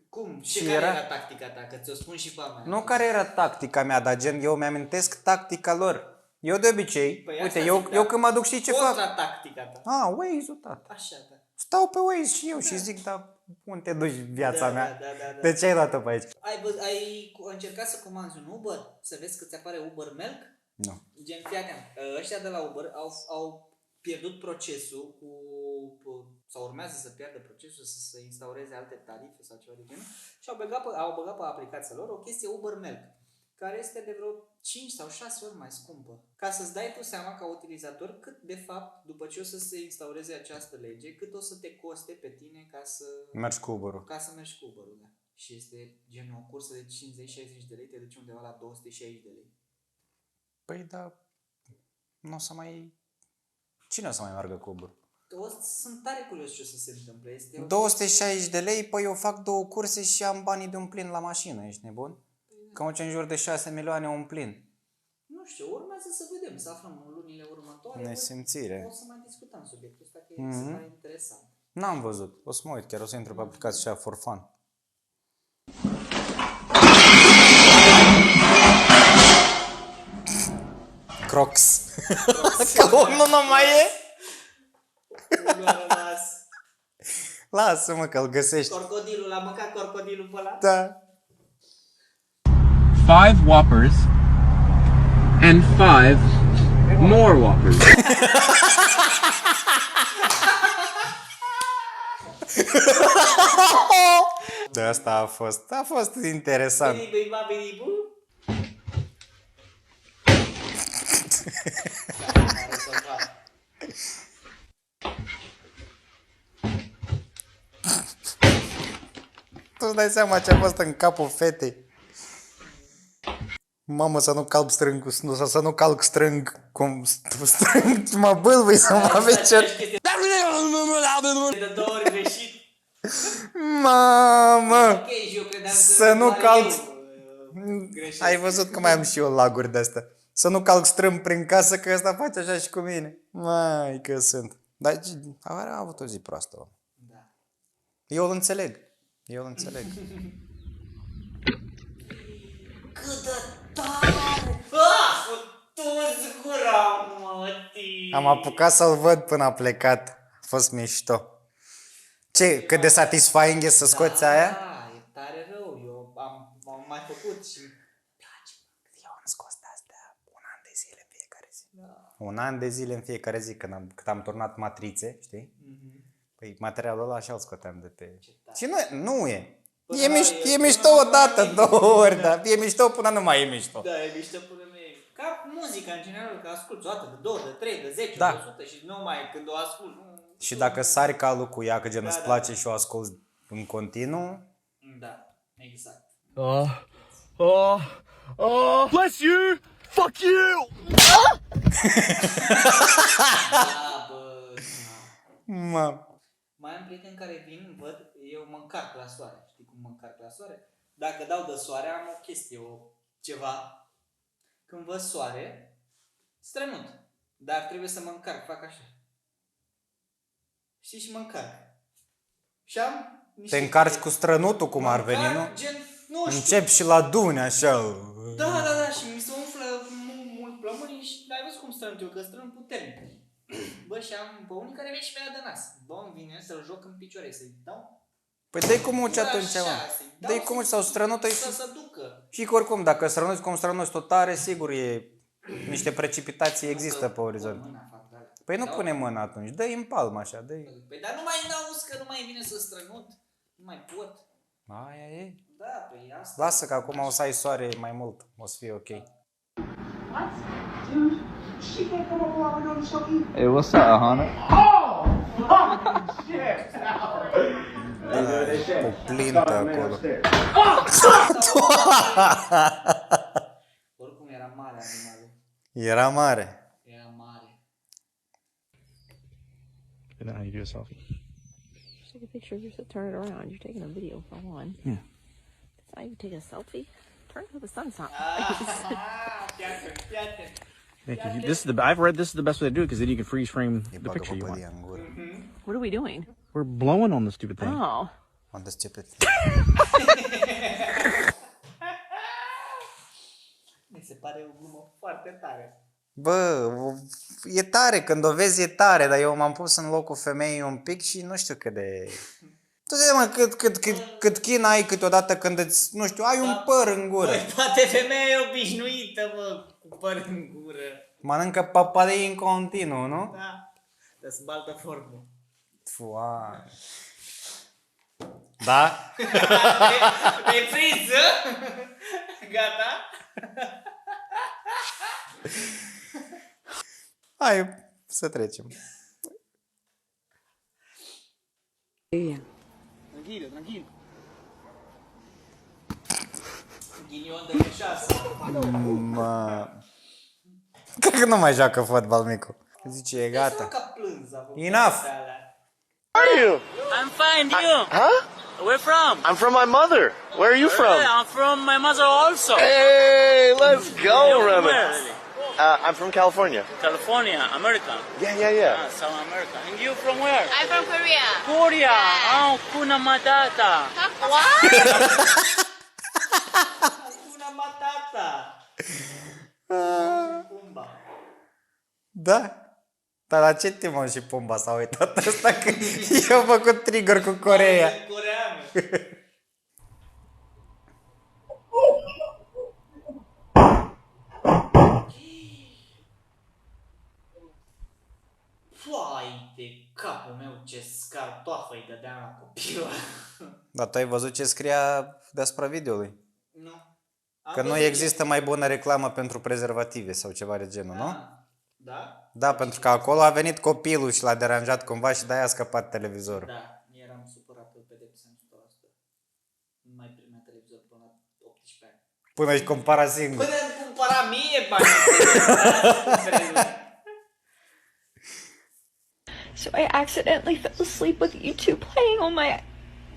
[SPEAKER 1] Cum? Și care era tactica ta? Că ți-o spun și pe a mea.
[SPEAKER 2] Nu care era tactica mea, dar gen, eu mi-amintesc tactica lor. Eu de obicei, uite, eu când mă duc, știi ce fac?
[SPEAKER 1] Contra-tactica ta.
[SPEAKER 2] Waze-ul, tata.
[SPEAKER 1] Așa, da.
[SPEAKER 2] Stau pe Waze și eu și zic, dar unde te duci viața mea?
[SPEAKER 1] Da.
[SPEAKER 2] De ce ai dat-o pe aici?
[SPEAKER 1] Ai încercat să comanzi un Uber? Să vezi că ți apare Uber Milk?
[SPEAKER 2] Nu.
[SPEAKER 1] Gen, fii atent. Ăștia de la Uber au pierdut procesul sau urmează să pierdă procesul să se instaureze alte tarife sau ceva de genul și au băgat pe aplicația lor o chestie Uber Milk, care este de vreo 5 sau 6 ori mai scumpă. Ca să-ți dai tu seama ca utilizator cât de fapt, după ce o să se instaureze această lege, cât o să te coste pe tine ca să
[SPEAKER 2] mergi cu Uber-ul.
[SPEAKER 1] Ca să mergi cu Uber-ul, da. Și este gen o cursă de 50-60 de lei, te duci undeva la 260 de lei.
[SPEAKER 2] Păi da, nu o să mai... Cine o să mai meargă cu Uber?
[SPEAKER 1] Sunt tare curios ce o să se întâmple. Este
[SPEAKER 2] 260 de lei, păi eu fac 2 curse și am banii de un plin la mașină, ești nebun? Că mă în jur de 6 milioane un plin.
[SPEAKER 1] Nu știu, urmează să vedem, să aflăm în lunile următoare.
[SPEAKER 2] Nesimțire.
[SPEAKER 1] O să mai discutăm subiectul ăsta, că se pare interesant.
[SPEAKER 2] N-am văzut, o să mă uit, chiar o să intru pe aplicația for fun. Crocs. Că unul nu mai e. Lasă-mă că-l găsești.
[SPEAKER 1] Crocodilul, l-a mâncat crocodilul pe ăla?
[SPEAKER 2] Da.
[SPEAKER 7] 5 Whoppers and 5 more Whoppers.
[SPEAKER 2] De asta a fost interesant. Tu îți dai seama ce a fost în capul fetei. Mamă, să nu calc strâng, să nu calc strâng, cum strâng, mă bâlbâi să mă vecer.
[SPEAKER 1] De 2 ori greșit.
[SPEAKER 2] Mamă!
[SPEAKER 1] Ok, și eu credeam că
[SPEAKER 2] Să nu
[SPEAKER 1] doar
[SPEAKER 2] calc.
[SPEAKER 1] eu, greșesc.
[SPEAKER 2] Ai văzut că mai am și eu laguri de-astea. Să nu calc strâmb prin casă, că ăsta face așa și cu mine. Mai că sunt. Dar a avut o zi proastă, om.
[SPEAKER 1] Da.
[SPEAKER 2] Eu îl înțeleg. Eu îl înțeleg.
[SPEAKER 1] Cât de tare! Ah, tu-ți gura, mătii!
[SPEAKER 2] Am apucat să-l văd până a plecat. A fost mișto. Ce? Cât de satisfying e să scoți aia?
[SPEAKER 1] Da, e tare rău. Eu am mai făcut și îmi place.
[SPEAKER 2] Eu am scos de-astea un an de zile în fiecare zi. Da. Un an de zile în fiecare zi când am turnat matrițe, știi? Păi materialul ăla așa îl scoteam de pe... Și nu e. E mișto o dată, 2 ori, dar e mișto până nu mai e mișto.
[SPEAKER 1] Da, e mișto până nu e. Ca muzica în general, că asculti o dată, de 2, de 3, de 10,
[SPEAKER 2] Da.
[SPEAKER 1] de 100 și nu mai când o ascult.
[SPEAKER 2] Și dacă sari calul cu ea, că gen îți place și o asculti în continuu,
[SPEAKER 1] Da, exact.
[SPEAKER 7] Bless you! Fuck you!
[SPEAKER 1] Da, bă,
[SPEAKER 2] mă.
[SPEAKER 1] mai am prieteni care vin, văd, eu mă încarc la soare. Știi cum mă încarc la soare? Dacă dau de soare, am o chestie, ceva. Când văd soare, strănut. Dar trebuie să mă încarc, fac așa. Știi, și mă încarc. Și am niște...
[SPEAKER 2] Te încarci cu strănutul cum ar veni, nu?
[SPEAKER 1] Gen, nu știu.
[SPEAKER 2] Încep și la dune, așa.
[SPEAKER 1] Da, și mi se umflă mult plămânii și ai văzut cum strănut eu, că strănut puternic. Bă, și am pe unii care vin și mi-a de nas. Bă, îmi vine să-l joc în picioare, să-i dau.
[SPEAKER 2] Păi dai cu muci atunci, mă. Dai cu muci sau strănută
[SPEAKER 1] să se ducă.
[SPEAKER 2] și oricum, dacă strănuți cum strănuți tot tare, sigur e niște precipitații există pe orizont. Păi nu pune mâna atunci, dă-i în palmă așa, dă-i.
[SPEAKER 1] Păi dar nu mai n-auzi că nu mai vine să strănut. Nu mai pot.
[SPEAKER 2] Aia e.
[SPEAKER 1] Da, păi asta.
[SPEAKER 2] Lasă că acum o să ai soare mai mult, o să fie ok.
[SPEAKER 7] Hey, what's up, Hana?
[SPEAKER 2] O plintă acolo.
[SPEAKER 1] Oricum era mare animalul.
[SPEAKER 2] Era mare.
[SPEAKER 1] Era mare.
[SPEAKER 7] And then how you do a selfie?
[SPEAKER 3] Just take a picture of yourself, turn it around. You're taking a video for one.
[SPEAKER 7] Yeah.
[SPEAKER 3] That's how you take a selfie. Turn to the sunset.
[SPEAKER 7] Thank you. This is I've read this is the best way to do it because then you can freeze frame the picture you want.
[SPEAKER 3] What are we doing?
[SPEAKER 7] We're blowing on the stupid thing.
[SPEAKER 3] Oh.
[SPEAKER 2] On the stupid.
[SPEAKER 1] Mi se pare o glumă foarte tare.
[SPEAKER 2] Bă, e tare, când o vezi e tare, dar eu m-am pus în locul femeii un pic și nu știu cât de... Tu zici, mă, cât chin ai câteodată când îți, nu știu, ai un păr în gură.
[SPEAKER 1] Băi, poate femeia e obișnuită, mă, cu păr în gură.
[SPEAKER 2] Mănâncă papadei în continuu, nu?
[SPEAKER 1] Da, dă-ți baltă formă.
[SPEAKER 2] Foai. Da?
[SPEAKER 1] Te-ai prins, gata?
[SPEAKER 2] Hai să trecem.
[SPEAKER 1] Tranquilo. Ghinion de 6.
[SPEAKER 2] Mă... Cred că nu mai joacă fotbal, micu. Zice, e gata.
[SPEAKER 1] Că plâns, a făcut
[SPEAKER 2] Enough!
[SPEAKER 1] astea alea.
[SPEAKER 13] How are you?
[SPEAKER 14] I'm fine, you?
[SPEAKER 13] Huh?
[SPEAKER 14] Where from?
[SPEAKER 13] I'm from my mother. Where are you from?
[SPEAKER 14] I'm from my mother also.
[SPEAKER 13] Hey, let's go,
[SPEAKER 14] Where?
[SPEAKER 13] Remy. I'm from California.
[SPEAKER 14] California, America.
[SPEAKER 13] Yeah.
[SPEAKER 14] South America. And you from where?
[SPEAKER 3] I'm from Korea.
[SPEAKER 14] Korea. Oh, Kuna Matata.
[SPEAKER 3] What?
[SPEAKER 1] Hakuna Matata. Pumba.
[SPEAKER 2] Da? Dar la ce Timon și Pumba s-a uitat ăsta că i-a făcut trigger cu Coreea?
[SPEAKER 1] Coreeană. Foai de capul meu, ce scartoafă îi dădeam la copilul.
[SPEAKER 2] Dar tu ai văzut ce scria deasupra videoului?
[SPEAKER 1] Nu.
[SPEAKER 2] Că nu există mai bună reclamă pentru prezervative sau ceva de genul, nu?
[SPEAKER 1] Da?
[SPEAKER 2] Da, pentru că acolo a venit copilul și l-a deranjat cumva și de-aia a scăpat televizorul.
[SPEAKER 1] Da, eram supărat pe pedepsăm 100%. Nu mai primea televizor până la 18 ani.
[SPEAKER 2] Până își compara singur.
[SPEAKER 1] Până îmi cumpăra mie bani.
[SPEAKER 3] So I accidentally fell asleep with YouTube playing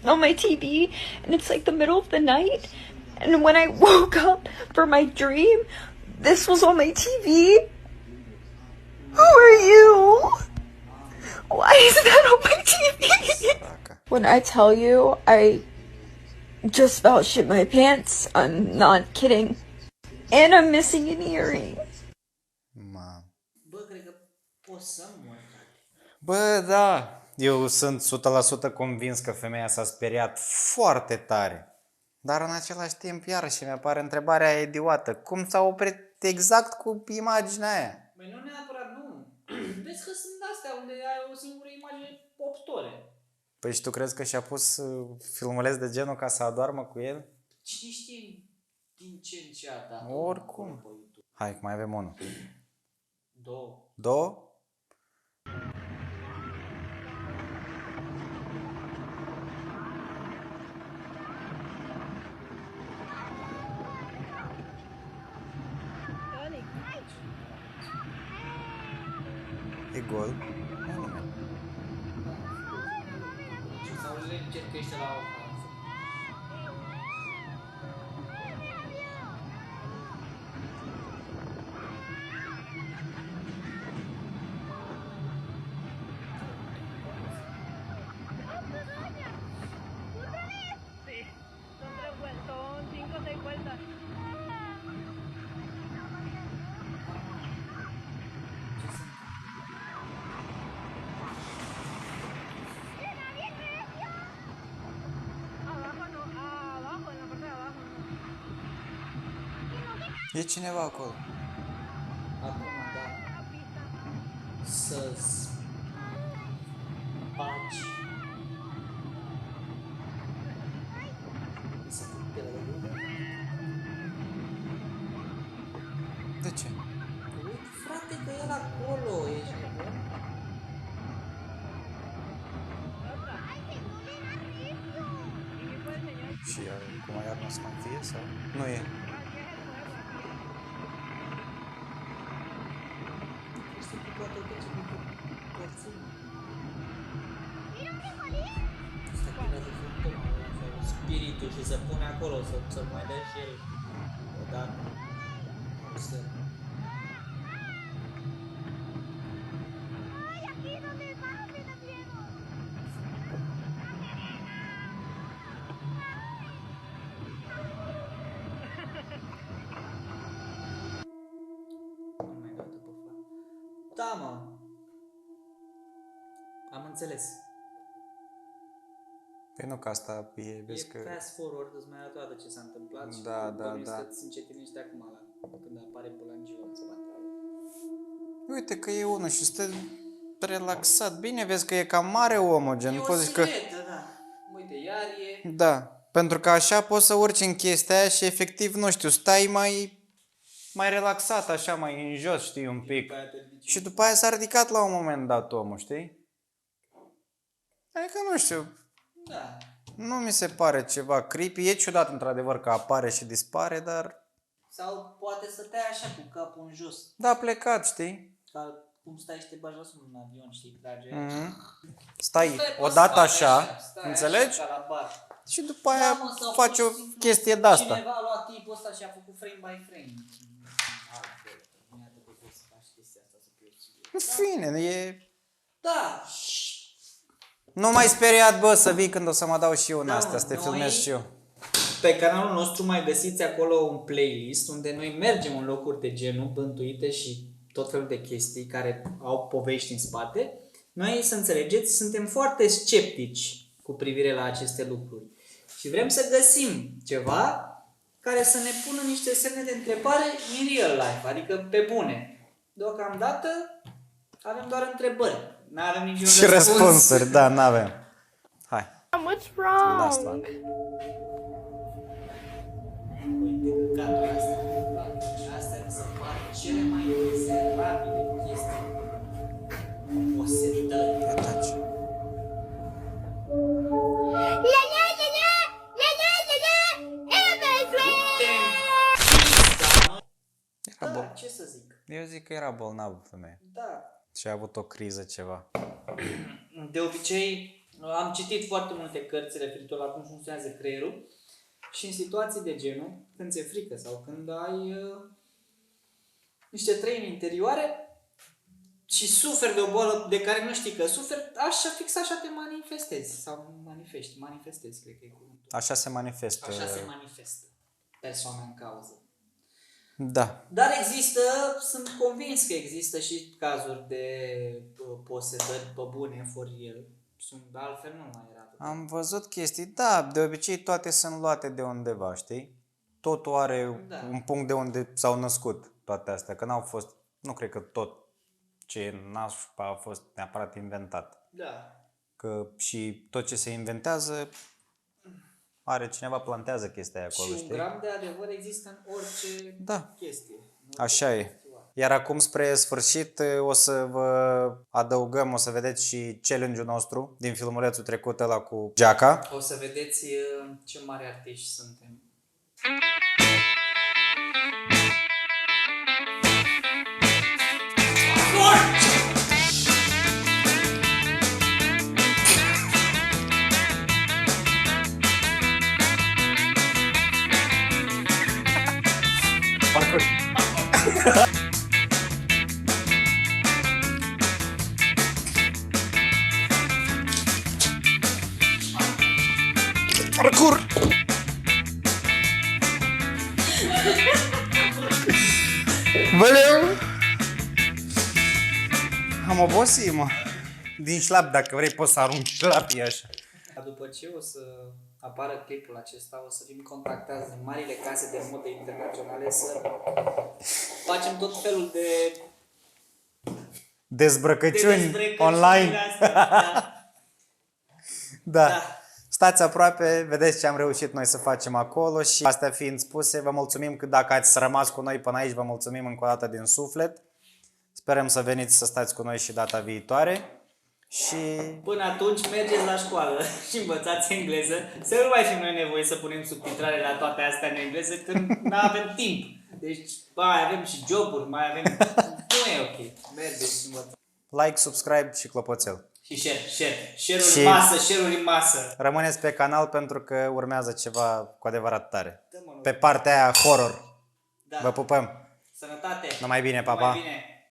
[SPEAKER 3] on my TV, and it's like the middle of the night. And when I woke up for my dream, this was on my TV. Who are you? Why is that on my TV? When I tell you I just about shit my pants, I'm not kidding. And I'm missing an earring.
[SPEAKER 1] Bă, cred că poți să mor.
[SPEAKER 2] Bă, da. Eu sunt 100% convins că femeia s-a speriat foarte tare. Dar în același timp, iarăși mi-apare întrebarea aia idiotă. Cum s-a oprit exact cu imaginea aia?
[SPEAKER 1] Băi, nu neapărat, nu. Vezi că sunt astea unde ai o singură imagine 8 ore.
[SPEAKER 2] Păi și tu crezi că și-a pus filmuleț de genul ca să adoarmă cu el?
[SPEAKER 1] Cine știe din ce în ce a dat?
[SPEAKER 2] Oricum. Hai, mai avem unul.
[SPEAKER 1] Două.
[SPEAKER 2] Două? E gol.
[SPEAKER 1] Și sau le încercește la o față.
[SPEAKER 2] E cineva acolo.
[SPEAKER 1] Acum, da. Să-ți bagi. Să te
[SPEAKER 2] De ce?
[SPEAKER 1] uite, frate, că el acolo, ești nebun?
[SPEAKER 2] Și cum ai arma să mai fie sau? Nu e.
[SPEAKER 1] Spiritul și să pune acolo, să mai dea și el odată. Să... Da, mă. Am înțeles.
[SPEAKER 2] Păi nu că asta e, vezi că...
[SPEAKER 1] fast forward, îți mai arată toată ce s-a întâmplat și
[SPEAKER 2] Da, da,
[SPEAKER 1] bănuiesc
[SPEAKER 2] da.
[SPEAKER 1] că îți încetinește acum când apare bulangiul în spate.
[SPEAKER 2] Uite că e unul și stă relaxat. Bine, vezi că e cam mare omul, gen.
[SPEAKER 1] E o
[SPEAKER 2] Poți zici că...
[SPEAKER 1] siluetă, da. Uite, iar e...
[SPEAKER 2] Da, pentru că așa poți să urci în chestia aia și efectiv, nu știu, stai mai relaxat, așa, mai în jos, știi, un pic. Și după aia s-a ridicat la un moment dat omul, știi? Adică, nu știu,
[SPEAKER 1] Da.
[SPEAKER 2] nu mi se pare ceva creepy. E ciudat, într-adevăr, că apare și dispare, dar...
[SPEAKER 1] Sau poate să te ai așa cu capul în jos.
[SPEAKER 2] Da, plecat, știi?
[SPEAKER 1] cum stai și te bagi la somn în avion, știi, trage.
[SPEAKER 2] Stai
[SPEAKER 1] pe
[SPEAKER 2] odată
[SPEAKER 1] spate,
[SPEAKER 2] așa,
[SPEAKER 1] stai
[SPEAKER 2] înțelegi?
[SPEAKER 1] Așa, ca la bar.
[SPEAKER 2] Și după aia
[SPEAKER 1] Da, mă, sau
[SPEAKER 2] faci
[SPEAKER 1] pur
[SPEAKER 2] o
[SPEAKER 1] și simplu
[SPEAKER 2] chestie de-asta.
[SPEAKER 1] Cineva a luat tipul ăsta și a făcut frame by frame. Altfel, nu e atât de greu să faci chestia asta, să fie sigur.
[SPEAKER 2] În fine, e...
[SPEAKER 1] Da.
[SPEAKER 2] Nu mai speriat, bă, să vii când o să mă dau și eu în
[SPEAKER 1] Da,
[SPEAKER 2] astea, să te
[SPEAKER 1] noi-
[SPEAKER 2] filmez și eu.
[SPEAKER 1] Pe canalul nostru mai găsiți acolo un playlist unde noi mergem în locuri de genul bântuite și tot felul de chestii care au povești în spate. Noi, să înțelegeți, suntem foarte sceptici cu privire la aceste lucruri. Și vrem să găsim ceva care să ne pună niște semne de întrebare în real life, adică pe bune. Deocamdată avem doar întrebări. N-avem niciun
[SPEAKER 2] Și răspunsuri, da, n-avem. Hai.
[SPEAKER 6] What's wrong?
[SPEAKER 2] Last one.
[SPEAKER 1] Astea mi se pare cele mai mizerabile chestii. O setări.
[SPEAKER 2] Era
[SPEAKER 1] Da, ce să zic?
[SPEAKER 2] Eu zic că era bolnavă femeie.
[SPEAKER 1] Da.
[SPEAKER 2] Și a avut o criză ceva.
[SPEAKER 1] De obicei, am citit foarte multe cărți referitor la cum funcționează creierul și în situații de genul, când ți-e frică sau când ai niște trăini interioare și suferi de o boală de care nu știi că suferi, fix așa te manifestezi sau manifestezi, cred că e cuvântul.
[SPEAKER 2] Așa se manifestă.
[SPEAKER 1] Așa se manifestă persoana în cauză.
[SPEAKER 2] Da.
[SPEAKER 1] Dar există, sunt convins că există și cazuri de posedări pe bune, for real. Sunt, altfel nu mai era.
[SPEAKER 2] Am văzut chestii, da, de obicei toate sunt luate de undeva, știi? Totul are un punct de unde s-au născut toate astea, că n-au fost, nu cred că tot ce e nașpa a fost neapărat inventat.
[SPEAKER 1] Da.
[SPEAKER 2] Că și tot ce se inventează, cineva plantează chestia aia acolo,
[SPEAKER 1] Și un
[SPEAKER 2] știi?
[SPEAKER 1] gram de adevăr există în orice chestie.
[SPEAKER 2] Așa e. Iar acum, spre sfârșit, o să vă adăugăm, o să vedeți și challenge-ul nostru din filmulețul trecut ăla cu geaca.
[SPEAKER 1] O să vedeți ce mari artiști suntem.
[SPEAKER 2] Parcur! Băleu! Am obosit, mă. Din șlap, dacă vrei, poți să arunci șlapii așa.
[SPEAKER 1] După ce o să apară clipul acesta, o să fim contactați de marile case de modă internaționale să facem tot felul de
[SPEAKER 2] Dezbrăcăciuni online. Da. Stați aproape, vedeți ce am reușit noi să facem acolo și astea fiind spuse, vă mulțumim că dacă ați rămas cu noi până aici, vă mulțumim încă o dată din suflet. Sperăm să veniți să stați cu noi și data viitoare. Și
[SPEAKER 1] până atunci mergeți la școală și învățați engleză. Să nu mai fim noi nevoie să punem subtitrare la toate astea în engleză când nu avem timp. Deci mai avem și joburi, mai avem... Nu e ok. Mergeți și învățați.
[SPEAKER 2] Like, subscribe și clopoțel.
[SPEAKER 1] Și share-uri în masă, share-uri în masă.
[SPEAKER 2] Rămâneți pe canal pentru că urmează ceva cu adevărat tare. Pe partea aia horror.
[SPEAKER 1] Da.
[SPEAKER 2] Vă pupăm.
[SPEAKER 1] Sănătate.
[SPEAKER 2] Numai bine, pa,
[SPEAKER 1] Numai
[SPEAKER 2] pa.
[SPEAKER 1] bine.